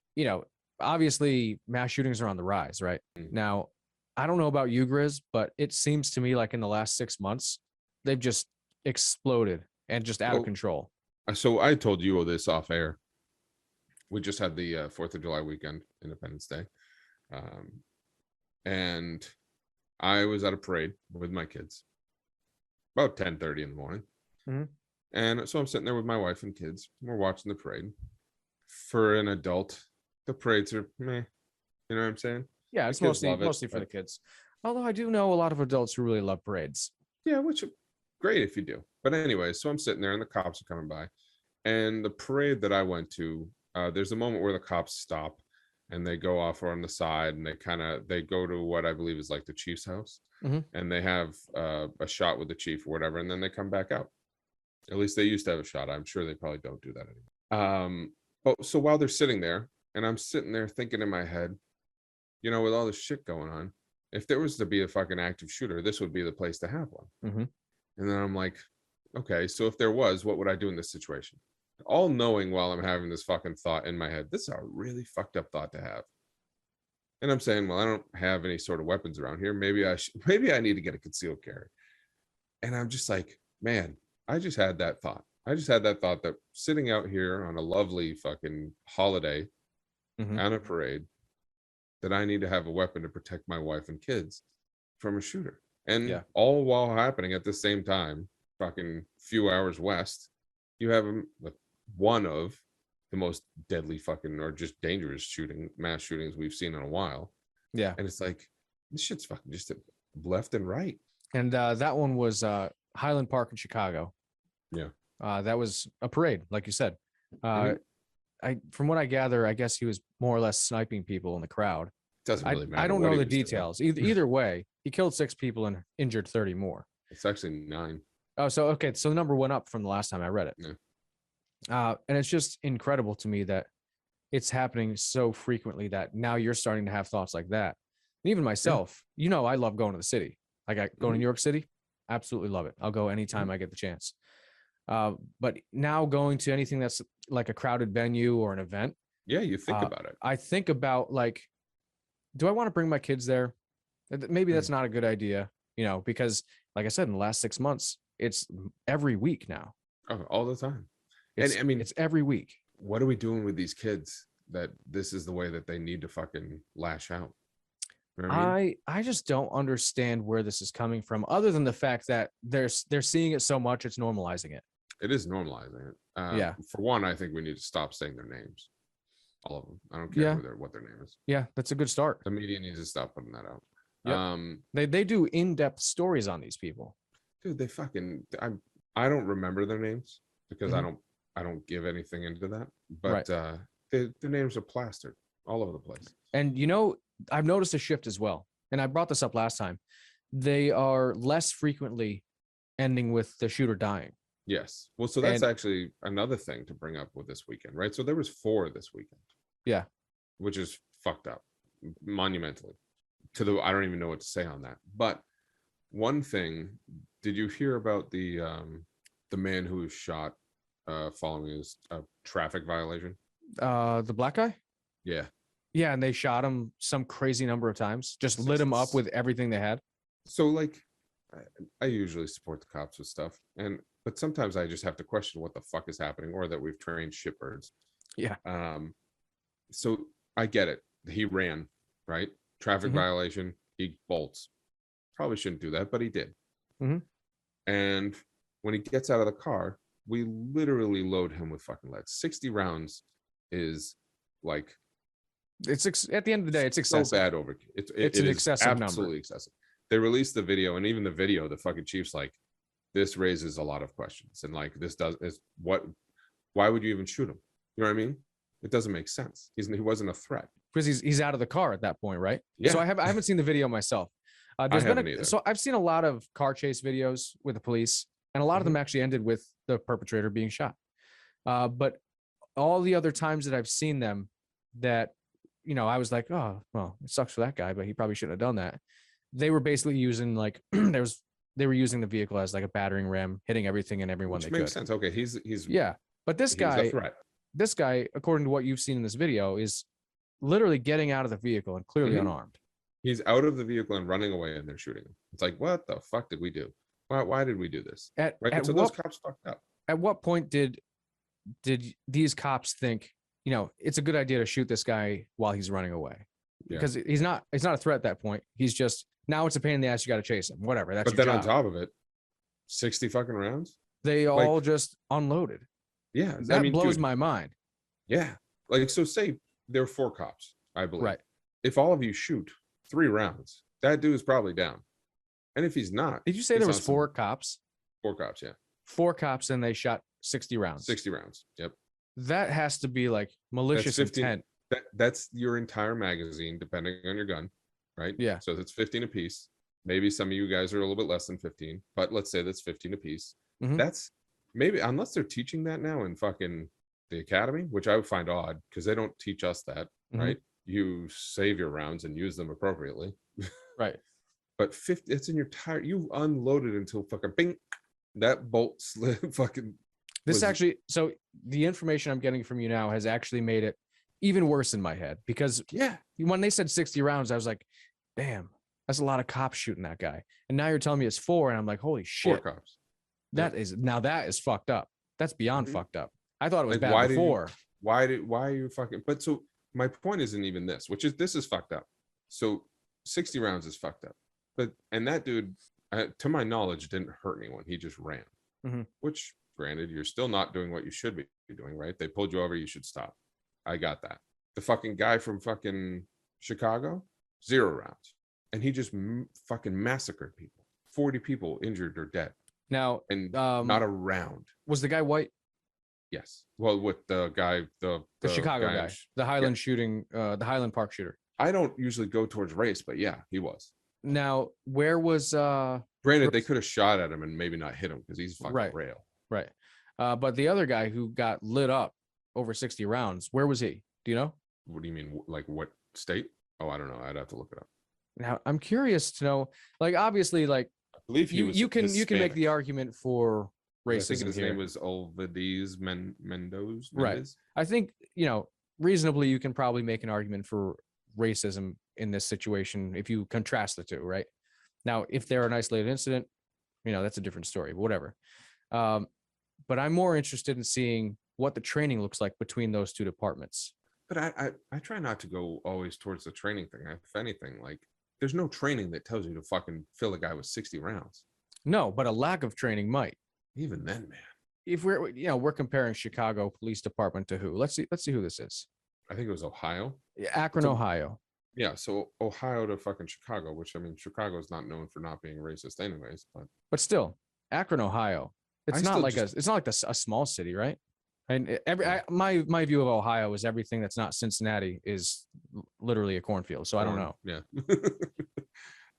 obviously mass shootings are on the rise right now. I don't know about you, Griz, but it seems to me like in the last 6 months they've just exploded and just out of control. So I told you all this off air. We just had the 4th of July weekend, Independence Day, and I was at a parade with my kids about 10:30 in the morning. And so I'm sitting there with my wife and kids. We're watching the parade. For an adult, the parades are meh. You know what I'm saying? Yeah, it's mostly for the kids. Although I do know a lot of adults who really love parades. Yeah, which is great if you do. But anyway, so I'm sitting there and the cops are coming by. And the parade that I went to, there's a moment where the cops stop and they go off on the side, and they go to what I believe is like the chief's house. And they have a shot with the chief or whatever, and then they come back out. At least they used to have a shot. I'm sure they probably don't do that anymore. But so while they're sitting there, and I'm sitting there thinking in my head, with all this shit going on, if there was to be a fucking active shooter, this would be the place to have one. And then I'm like, okay, so if there was, what would I do in this situation? All knowing while I'm having this fucking thought in my head, this is a really fucked up thought to have. And I'm saying, well, I don't have any sort of weapons around here. Maybe I need to get a concealed carry. And I'm just like, man, I just had that thought. That sitting out here on a lovely fucking holiday on a parade, that I need to have a weapon to protect my wife and kids from a shooter. And all while happening at the same time, fucking few hours west, you have one of the most deadly fucking, or just dangerous mass shootings we've seen in a while. Yeah. And it's like, this shit's fucking just left and right. And that one was Highland Park in Chicago. Yeah. That was a parade, like you said. From what I gather, I guess he was more or less sniping people in the crowd. Doesn't really matter. I don't know the details. Either way, he killed 6 people and injured 30 more. It's actually 9. Oh, so okay. So the number went up from the last time I read it. Yeah. And it's just incredible to me that it's happening so frequently that now you're starting to have thoughts like that. And even myself, I love going to the city. Like I go to New York City, absolutely love it. I'll go anytime I get the chance. But now going to anything that's like a crowded venue or an event. Yeah, you think about it. I think about like, do I want to bring my kids there? Maybe that's not a good idea, because like I said, in the last 6 months, it's every week now. Oh, all the time. It's every week. What are we doing with these kids that this is the way that they need to fucking lash out? You know what I mean? I just don't understand where this is coming from, other than the fact that they're seeing it so much, it's normalizing it. It is normalizing it. For one, I think we need to stop saying their names. All of them. I don't care what their name is. Yeah, that's a good start. The media needs to stop putting that out. Yep. They do in-depth stories on these people. Dude, they fucking I don't remember their names because I don't give anything into that. But their names are plastered all over the place. And I've noticed a shift as well. And I brought this up last time. They are less frequently ending with the shooter dying. Yes. Well, so that's actually another thing to bring up with this weekend, right? So there was 4 this weekend. Yeah. Which is fucked up monumentally. I don't even know what to say on that. But one thing, did you hear about the man who was shot following his traffic violation? The black guy? Yeah. Yeah, and they shot him some crazy number of times. Just lit him up with everything they had. So like, I usually support the cops with stuff, but sometimes I just have to question what the fuck is happening, or that we've trained shitbirds. Yeah. So I get it. He ran, right? Traffic violation. He bolts. Probably shouldn't do that, but he did. And when he gets out of the car, we literally load him with fucking lead. 60 rounds is like It's at the end of the day, it's excessive. so bad over. It's it an is excessive absolutely number. excessive. They released the video, and even the video, the fucking chief's like, this raises a lot of questions, and like this does is what. Why would you even shoot him? You know what I mean? It doesn't make sense. He wasn't a threat Because he's out of the car at that point, right? Yeah. So I haven't seen the video myself. So I've seen a lot of car chase videos with the police, and a lot of them actually ended with the perpetrator being shot. But all the other times that I've seen them, that I was like, oh well, it sucks for that guy, but he probably shouldn't have done that. They were basically using like they were using the vehicle as like a battering ram, hitting everything and everyone Which they makes could. sense. Okay, he's Yeah, but he's a threat. this guy, according to what you've seen in this video, is literally getting out of the vehicle and clearly unarmed. He's out of the vehicle and running away, and they're shooting him. It's like, what the fuck did we do? Why did we do this? So those cops fucked up. At what point did these cops think, it's a good idea to shoot this guy while he's running away? Yeah. Because he's not a threat at that point. He's just, now it's a pain in the ass. You got to chase him. Whatever. That's But your then job. on top of it, 60 fucking rounds. They all just unloaded. Yeah, That blows my mind. Yeah, like so. Say there are 4 cops, I believe. Right. If all of you shoot 3 rounds, that dude is probably down. And if he's not, Did you say there was 4 cops? 4 cops, yeah. 4 cops, and they shot 60 rounds. 60 rounds. Yep. That has to be like malicious intent. That's your entire magazine, depending on your gun, right? Yeah. So that's 15 apiece. Maybe some of you guys are a little bit less than 15, but let's say that's 15 apiece. Mhm. That's maybe, unless they're teaching that now in fucking the academy, which I would find odd because they don't teach us that, Mhm. right? You save your rounds and use them appropriately. Right. But 50, it's in your tire. You unloaded until fucking bing, that bolt slid fucking. This actually, so the information I'm getting from you now has actually made it even worse in my head, because when they said 60 rounds, I was like, damn, that's a lot of cops shooting that guy. And now you're telling me it's 4, and I'm like, holy shit. 4 cops. That is fucked up. That's beyond fucked up. I thought it was Like, bad before. Why are you fucking, but so my point isn't even this, which is, this is fucked up. So 60 rounds is fucked up. But, and that dude, to my knowledge, didn't hurt anyone. He just ran, which granted, you're still not doing what you should be doing, right? They pulled you over, you should stop. I got that. The fucking guy from fucking Chicago, 0 rounds. And he just fucking massacred people. 40 people injured or dead. Now, And not a round. was the guy white? Yes. Well, with the guy, the Chicago guy, the Highland yeah. shooting, the Highland Park shooter. I don't usually go towards race, but yeah, he was. Now, where was Granted, they could have shot at him and maybe not hit him because he's fucking rail. Right. But the other guy who got lit up over 60 rounds, where was he? Do you know? What do you mean? Like what state? Oh, I don't know. I'd have to look it up. Now, I'm curious to know, like, obviously, like, I believe he was you can make Hispanic. the argument for racism. I think his here. name was Olvides Mendoza. Right. I think, reasonably, you can probably make an argument for racism in this situation if you contrast the two, right? Now, if they're an isolated incident, that's a different story, but whatever. But I'm more interested in seeing what the training looks like between those two departments. But I try not to go always towards the training thing. If anything, like, there's no training that tells you to fucking fill a guy with 60 rounds. No, but a lack of training might. Even then, man. If we're comparing Chicago Police Department to who? Let's see who this is. I think it was Ohio. Akron, Ohio. Yeah, so Ohio to fucking Chicago, which, I mean, Chicago is not known for not being racist anyways, but still, Akron, Ohio. It's not like a small city, right? And my view of Ohio is everything that's not Cincinnati is literally a cornfield. So I don't know. Yeah.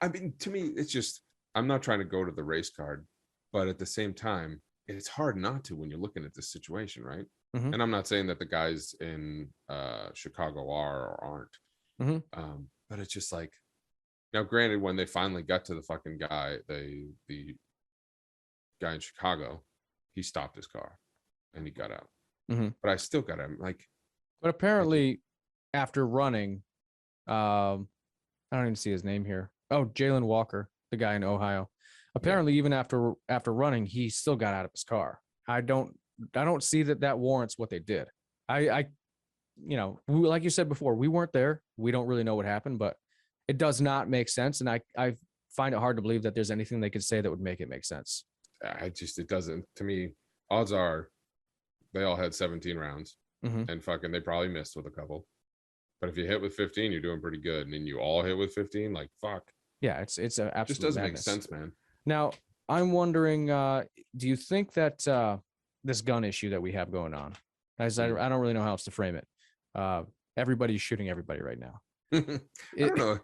I mean, to me, it's just, I'm not trying to go to the race card, but at the same time, it's hard not to when you're looking at this situation, right? Mhm. And I'm not saying that the guys in Chicago are or aren't. But it's just like, now granted, when they finally got to the fucking guy, the guy in Chicago, he stopped his car and he got out. But I still got him, like. But apparently, after running, I don't even see his name here. Oh, Jalen Walker, the guy in Ohio. Apparently, even after running, he still got out of his car. I don't see that warrants what they did. Like you said before, we weren't there. We don't really know what happened, but it does not make sense. And I find it hard to believe that there's anything they could say that would make it make sense. It doesn't. To me, odds are they all had 17 rounds. and fucking they probably missed with a couple. But if you hit with 15, you're doing pretty good. And then you all hit with 15, like fuck. Yeah, it's an absolute Just doesn't madness. make sense, man. Now, I'm wondering, do you think that this gun issue that we have going on, as I don't really know how else to frame it. Everybody's shooting everybody right now. I don't know.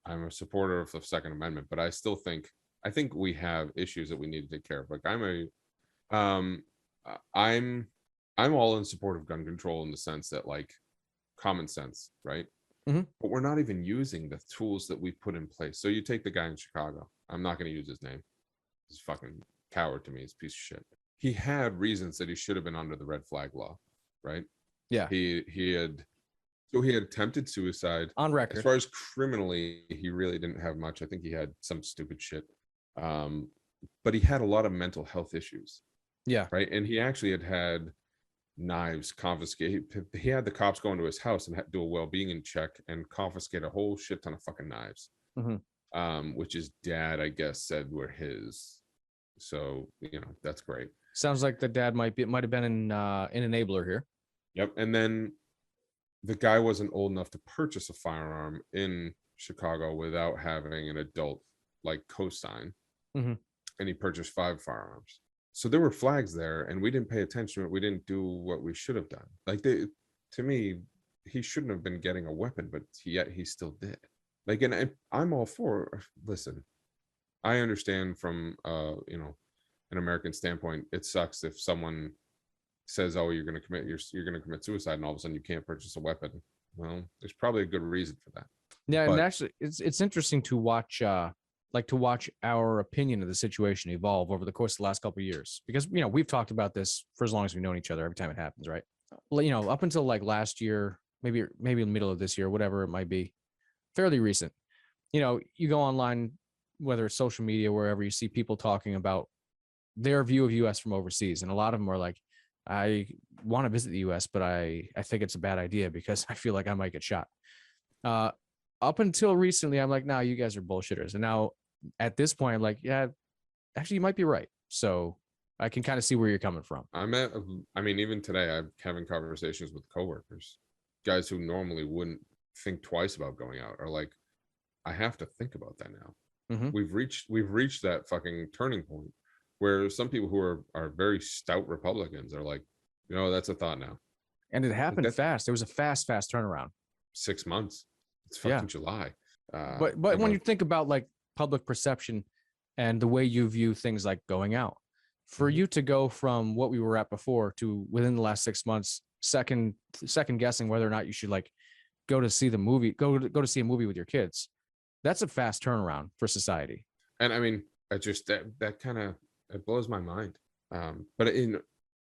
I'm a supporter of the Second Amendment, but I think we have issues that we need to take care of. Like I'm all in support of gun control in the sense that, like, common sense, right? But we're not even using the tools that we put in place. So you take the guy in Chicago. I'm not going to use his name. He's a fucking coward to me. He's a piece of shit. He had reasons that he should have been under the red flag law, right? Yeah. He had attempted suicide on record. As far as criminally, he really didn't have much. I think he had some stupid shit. But he had a lot of mental health issues. Yeah. Right. And he actually had knives confiscated. He had the cops go into his house and do a well-being check and confiscate a whole shit ton of fucking knives. Which his dad, I guess, said were his. So, that's great. Sounds like the dad might have been an enabler here. Yep. And then the guy wasn't old enough to purchase a firearm in Chicago without having an adult like co-sign. And he purchased 5 firearms. So there were flags there, and we didn't pay attention. We didn't do what we should have done. Like, to me, he shouldn't have been getting a weapon, but yet he still did. Like, and I'm all for. Listen, I understand from an American standpoint. It sucks if someone says, "Oh, you're going to commit suicide," and all of a sudden you can't purchase a weapon. Well, there's probably a good reason for that. Yeah, and actually, it's interesting to watch. To watch our opinion of the situation evolve over the course of the last couple of years, because we've talked about this for as long as we've known each other. Every time it happens, right? Up until like last year, maybe in the middle of this year, whatever it might be, fairly recent. You go online, whether it's social media, wherever, you see people talking about their view of U.S. from overseas, and a lot of them are like, "I want to visit the U.S., but I think it's a bad idea because I feel like I might get shot." Up until recently, I'm like, "Nah, you guys are bullshitters," and now, at this point, I'm like, yeah, actually, you might be right. So I can kind of see where you're coming from. Even today, I'm having conversations with coworkers, guys who normally wouldn't think twice about going out are like, I have to think about that now. We've reached that fucking turning point where some people who are very stout Republicans are like, that's a thought now. And it happened fast. It was a fast turnaround. 6 months. It's fucking July. But when you think about like public perception and the way you view things like going out, for you to go from what we were at before to within the last 6 months, second guessing whether or not you should like go to see a movie with your kids, that's a fast turnaround for society. And I just that kind of, it blows my mind. But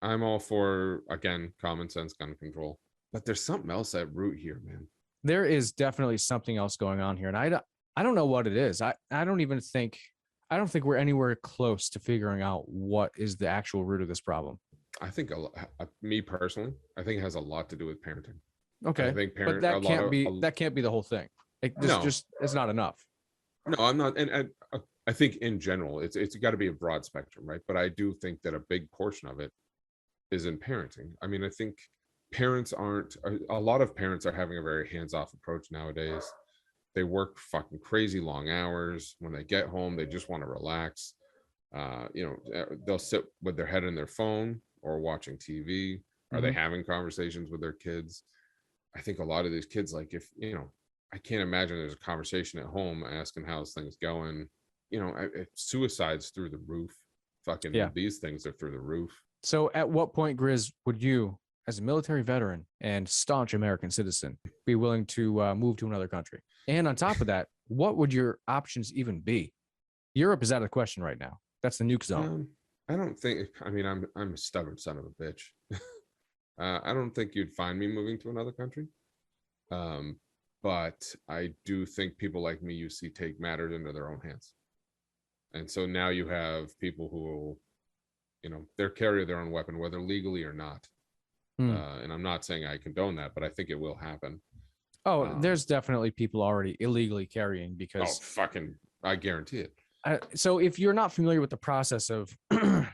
I'm all for, again, common sense gun control, but there's something else at root here, man. There is definitely something else going on here, and I don't know what it is. I don't think we're anywhere close to figuring out what is the actual root of this problem. I think me personally, I think it has a lot to do with parenting. Okay, I think but that can't be the whole thing. It's not enough. No, I'm not. And I think in general, it's got to be a broad spectrum, right? But I do think that a big portion of it is in parenting. I think a lot of parents are having a very hands-off approach nowadays. They work fucking crazy long hours. When they get home, they just want to relax. They'll sit with their head in their phone or watching TV. Are they having conversations with their kids? I think a lot of these kids, like, if I can't imagine there's a conversation at home asking how's things going. Suicides through the roof. These things are through the roof. So at what point, Griz, would you, as a military veteran and staunch American citizen, be willing to move to another country? And on top of that, what would your options even be? Europe is out of the question right now. That's the nuke zone. I don't think. I'm a stubborn son of a bitch. I don't think you'd find me moving to another country. But I do think people like me, you see, take matters into their own hands. And so now you have people who, they're carry their own weapon, whether legally or not. And I'm not saying I condone that, but I think it will happen. Oh, there's definitely people already illegally carrying because. Oh, I guarantee it. So if you're not familiar with the process of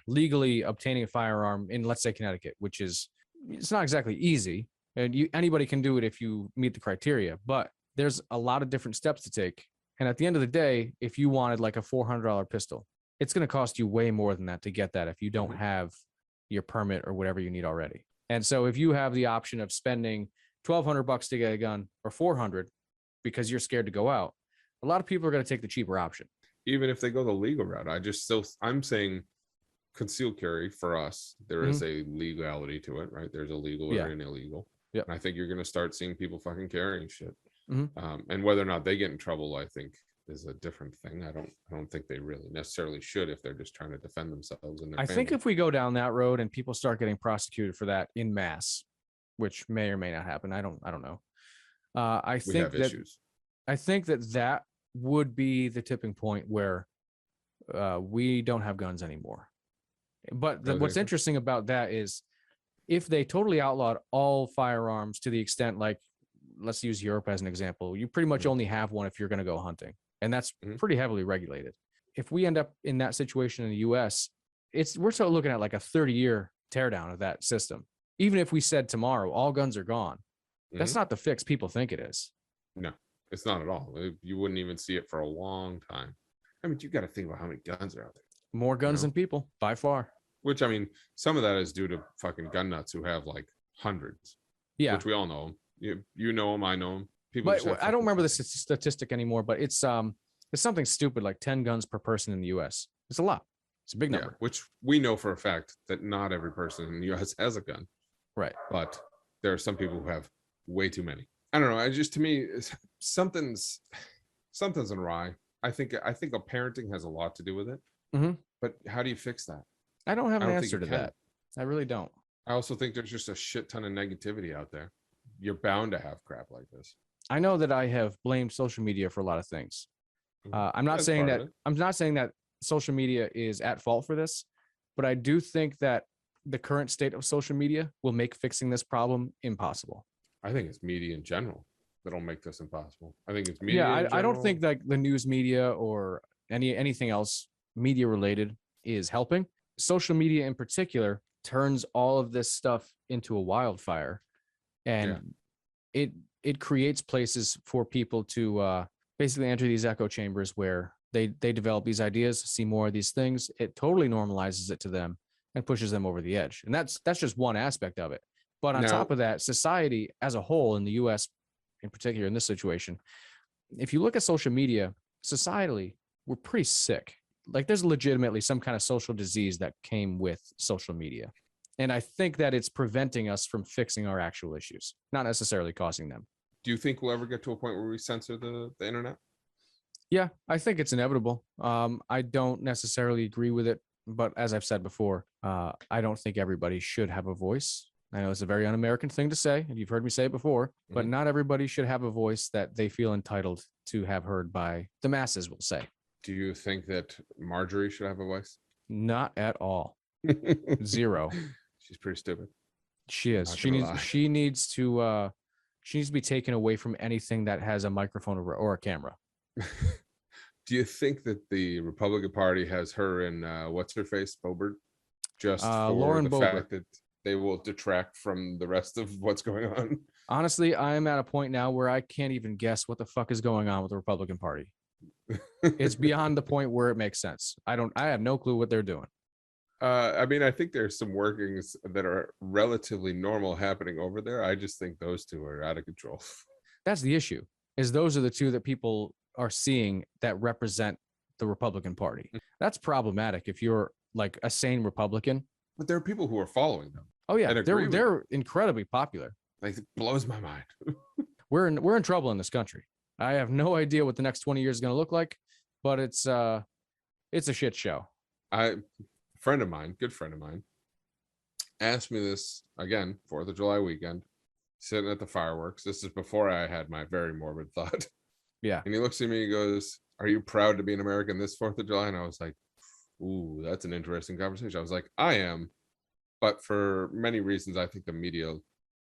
legally obtaining a firearm in, let's say, Connecticut, which is it's not exactly easy, and anybody can do it if you meet the criteria, but there's a lot of different steps to take. And at the end of the day, if you wanted like a $400 pistol, it's going to cost you way more than that to get that if you don't have your permit or whatever you need already. And so if you have the option of spending $1,200 to get a gun or 400 because you're scared to go out, a lot of people are going to take the cheaper option. Even if they go the legal route, I'm saying concealed carry for us, there is a legality to it, right? There's a legal or an illegal. Yeah. I think you're going to start seeing people fucking carrying shit. And whether or not they get in trouble, I think is a different thing. I don't think they really necessarily should if they're just trying to defend themselves and their I think if we go down that road and people start getting prosecuted for that in mass, which may or may not happen, I don't know. I think that would be the tipping point where we don't have guns anymore. But what's interesting about that is if they totally outlawed all firearms to the extent, like, let's use Europe as an example, you pretty much only have one if you're going to go hunting. And that's pretty heavily regulated. If we end up in that situation in the US, we're still looking at like a 30-year teardown of that system. Even if we said tomorrow, all guns are gone, that's not the fix people think it is. No, it's not at all. You wouldn't even see it for a long time. I mean, you got to think about how many guns are out there. More guns than people, by far. Which, I mean, some of that is due to fucking gun nuts who have like hundreds. Yeah. Which we all know. You know them, I know them. People. But I don't remember the statistic anymore, but it's something stupid like 10 guns per person in the US. It's a lot. It's a big number. Yeah, which we know for a fact that not every person in the US has a gun. Right. But there are some people who have way too many. I don't know. To me, something's awry. I think a parenting has a lot to do with it. But how do you fix that? I don't have an answer to that. I really don't. I also think there's just a shit ton of negativity out there. You're bound to have crap like this. I know that I have blamed social media for a lot of things. I'm not saying that social media is at fault for this, but I do think that the current state of social media will make fixing this problem impossible. I think it's media in general that'll make this impossible. I think it's media. Yeah, I don't think like the news media or anything else media related is helping. Social media in particular turns all of this stuff into a wildfire, and it creates places for people to basically enter these echo chambers where they develop these ideas, see more of these things. It totally normalizes it to them and pushes them over the edge. And that's just one aspect of it. But on top of that, society as a whole in the US in particular in this situation, if you look at social media, societally, we're pretty sick. Like there's legitimately some kind of social disease that came with social media. And I think that it's preventing us from fixing our actual issues, not necessarily causing them. Do you think we'll ever get to a point where we censor the internet? Yeah, I think it's inevitable. I don't necessarily agree with it, but as I've said before, I don't think everybody should have a voice. I know it's a very un-American thing to say, and you've heard me say it before, but not everybody should have a voice that they feel entitled to have heard by the masses, we'll say. Do you think that Marjorie should have a voice? Not at all. Zero. She's pretty stupid. She is. She needs to be taken away from anything that has a microphone or a camera. Do you think that the Republican Party has her and what's her face, Boebert, just for Lauren the Boebert. fact that they will detract from the rest of what's going on? Honestly, I'm at a point now where I can't even guess what the fuck is going on with the Republican Party. It's beyond the point where it makes sense. I have no clue what they're doing. I mean, I think there's some workings that are relatively normal happening over there. I just think those two are out of control. That's the issue, is those are the two that people are seeing that represent the Republican Party. That's problematic if you're like a sane Republican. But there are people who are following them. Oh yeah, they're incredibly popular. Like, it blows my mind. We're in trouble in this country. I have no idea what the next 20 years is going to look like, but it's a shit show. Good friend of mine, asked me this again, 4th of July weekend, sitting at the fireworks. This is before I had my very morbid thought. Yeah. And he looks at me and goes, "Are you proud to be an American this 4th of July?" And I was like, ooh, that's an interesting conversation. I was like, I am. But for many reasons, I think the media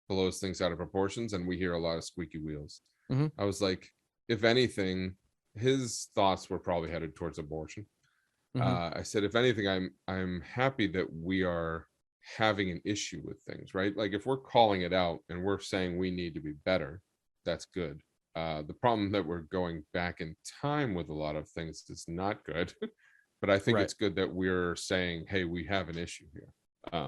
blows things out of proportions and we hear a lot of squeaky wheels. I was like, if anything, his thoughts were probably headed towards abortion. I said, if anything, I'm happy that we are having an issue with things, right? Like if we're calling it out and we're saying we need to be better, that's good. The problem that we're going back in time with a lot of things is not good. But I think Right. it's good that we're saying, hey, we have an issue here.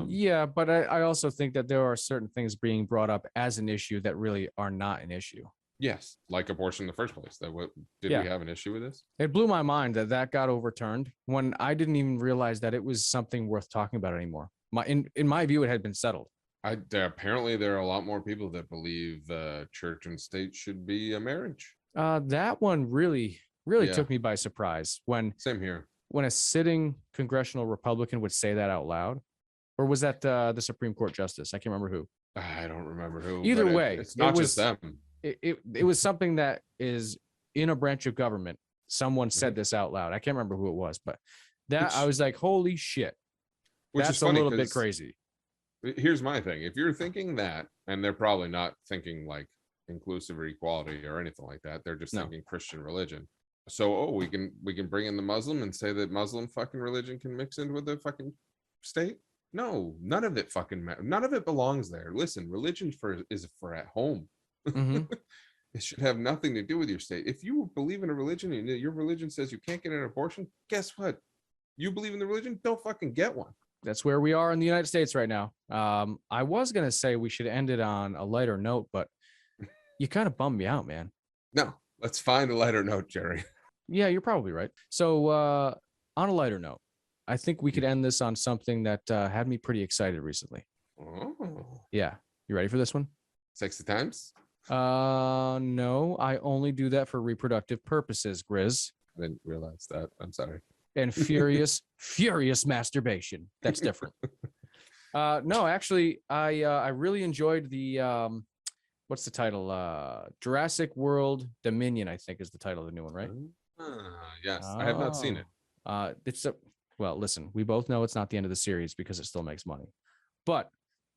Yeah, but I also think that there are certain things being brought up as an issue that really are not an issue. Yes, like abortion in the first place. Did Yeah. we have an issue with this? It blew my mind that got overturned when I didn't even realize that it was something worth talking about anymore. In my view, it had been settled. Apparently there are a lot more people that believe church and state should be a marriage. That one really Yeah. took me by surprise Same here. when a sitting congressional Republican would say that out loud. Or was that the Supreme Court justice? I can't remember who. I don't remember who. Either but way, it's not it just them. It was something that is in a branch of government. Someone said this out loud. I can't remember who it was, but I was like, holy shit. Which That's is funny a little bit 'cause crazy. Here's my thing. If you're thinking that, and they're probably not thinking like inclusive or equality or anything like that, they're just No. thinking Christian religion. So we can bring in the Muslim and say that Muslim fucking religion can mix in with the fucking state. No, none of it fucking none of it belongs there. Listen, religion is for at home. Mhm. It should have nothing to do with your state. If you believe in a religion and your religion says you can't get an abortion, guess what? You believe in the religion, don't fucking get one. That's where we are in the United States right now. I was gonna say we should end it on a lighter note, but you kind of bummed me out, man. No, let's find a lighter note, Jerry. Yeah, you're probably right. So on a lighter note, I think we could end this on something that had me pretty excited recently. Oh, Yeah. You ready for this one? sexy times? No, I only do that for reproductive purposes, Griz. I didn't realize that. I'm sorry. And furious masturbation. That's different. No, actually, I really enjoyed the what's the title? Jurassic World Dominion, I think is the title of the new one, right? Yes, I have not seen it. Well, listen, we both know it's not the end of the series because it still makes money. But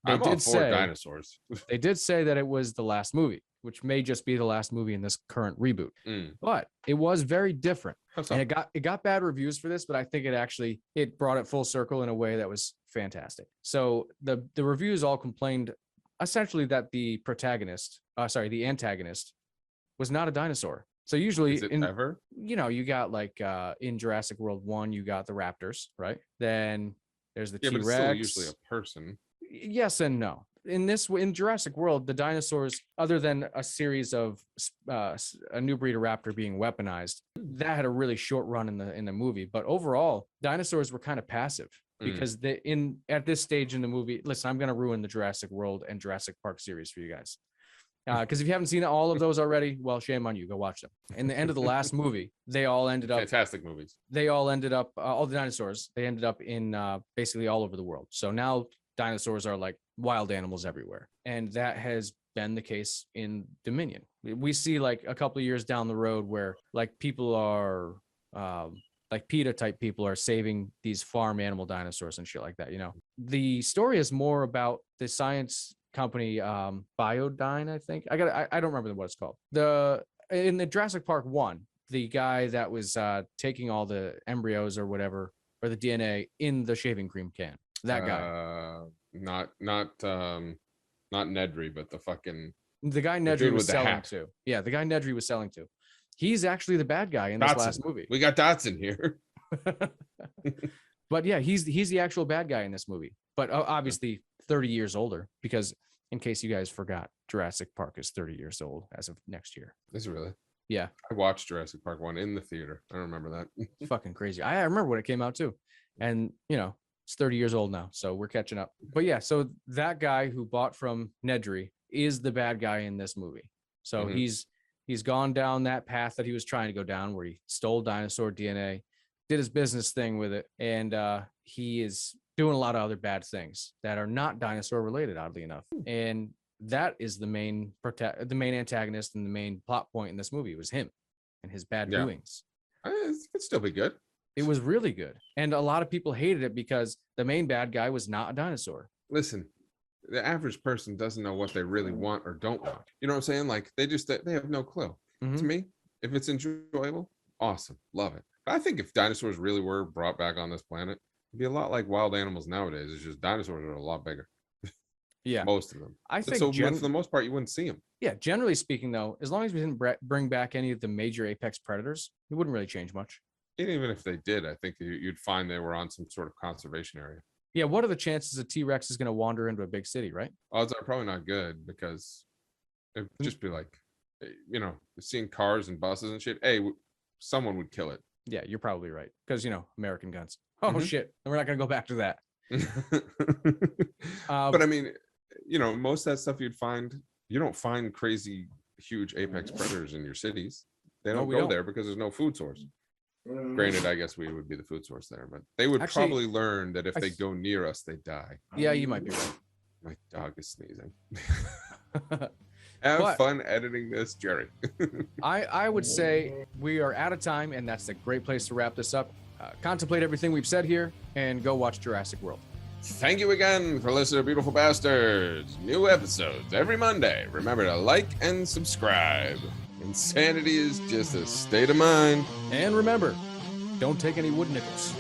I'm all for dinosaurs. they did say that it was the last movie, which may just be the last movie in this current reboot. But it was very different. And it got bad reviews for this, but I think it brought it full circle in a way that was fantastic. So the reviews all complained essentially that the antagonist was not a dinosaur. So usually Is it ever? you got like in Jurassic World 1, you got the raptors, right? Then there's the Yeah, but T-Rex. it's still usually a person. Yes and no. In Jurassic World, the dinosaurs, other than a series of a new breed of raptor being weaponized, that had a really short run in the movie. But overall, dinosaurs were kind of passive because at this stage in the movie, listen, I'm going to ruin the Jurassic World and Jurassic Park series for you guys. Because if you haven't seen all of those already, well, shame on you. Go watch them. In the end of the last movie, they all ended up Fantastic movies. They all ended up all the dinosaurs. They ended up in basically all over the world. So now dinosaurs are like wild animals everywhere, and that has been the case in Dominion. We see like a couple of years down the road where like people are like PETA type people are saving these farm animal dinosaurs and shit like that. The story is more about the science company Biodyne, I think. I don't remember what it's called. In the Jurassic Park 1, the guy that was taking all the embryos or whatever, or the DNA in the shaving cream can. That guy. Not Nedry, but the guy Nedry was selling to. Yeah, the guy Nedry was selling to. He's actually the bad guy in this last movie. We got Dotson here. But yeah, he's the actual bad guy in this movie. But obviously 30 years older, because in case you guys forgot, Jurassic Park is 30 years old as of next year. Is it really? Yeah. I watched Jurassic Park 1 in the theater. I remember that. Fucking crazy. I remember when it came out too. And it's 30 years old now, so we're catching up. But yeah, so that guy who bought from Nedry is the bad guy in this movie. So he's gone down that path that he was trying to go down, where he stole dinosaur DNA, did his business thing with it, and he is doing a lot of other bad things that are not dinosaur related, oddly enough. And that is the main antagonist and the main plot point in this movie was him and his bad doings. It could still be good. It was really good. And a lot of people hated it because the main bad guy was not a dinosaur. Listen, the average person doesn't know what they really want or don't want. You know what I'm saying? Like they have no clue. To me, if it's enjoyable, awesome. Love it. But I think if dinosaurs really were brought back on this planet, It'd be a lot like wild animals nowadays. It's just dinosaurs are a lot bigger. Yeah, Most of them. I think So for the most part, you wouldn't see them. yeah, generally speaking, though, as long as we didn't bring back any of the major apex predators, it wouldn't really change much. And even if they did, I think you'd find they were on some sort of conservation area. Yeah, what are the chances a T-Rex is going to wander into a big city, right? Odds are probably not good because it'd just be like, seeing cars and buses and shit. Hey, someone would kill it. Yeah, you're probably right because American guns. Oh Mhm. shit, and we're not going to go back to that. But I mean, most of that stuff you don't find crazy huge apex predators in your cities. They No, don't we go don't. there because there's no food source. Granted, I guess we would be the food source there, but they would Actually, probably learn that if I they th- go near us, they die. Yeah, you might be right. My dog is sneezing. Have But- fun editing this, Jerry. I would say we are out of time, and that's a great place to wrap this up. Contemplate everything we've said here, and go watch Jurassic World. Thank you again for listening to Beautiful Bastards. New episodes every Monday. Remember to like and subscribe. Insanity is just a state of mind. And remember, don't take any wood nickels.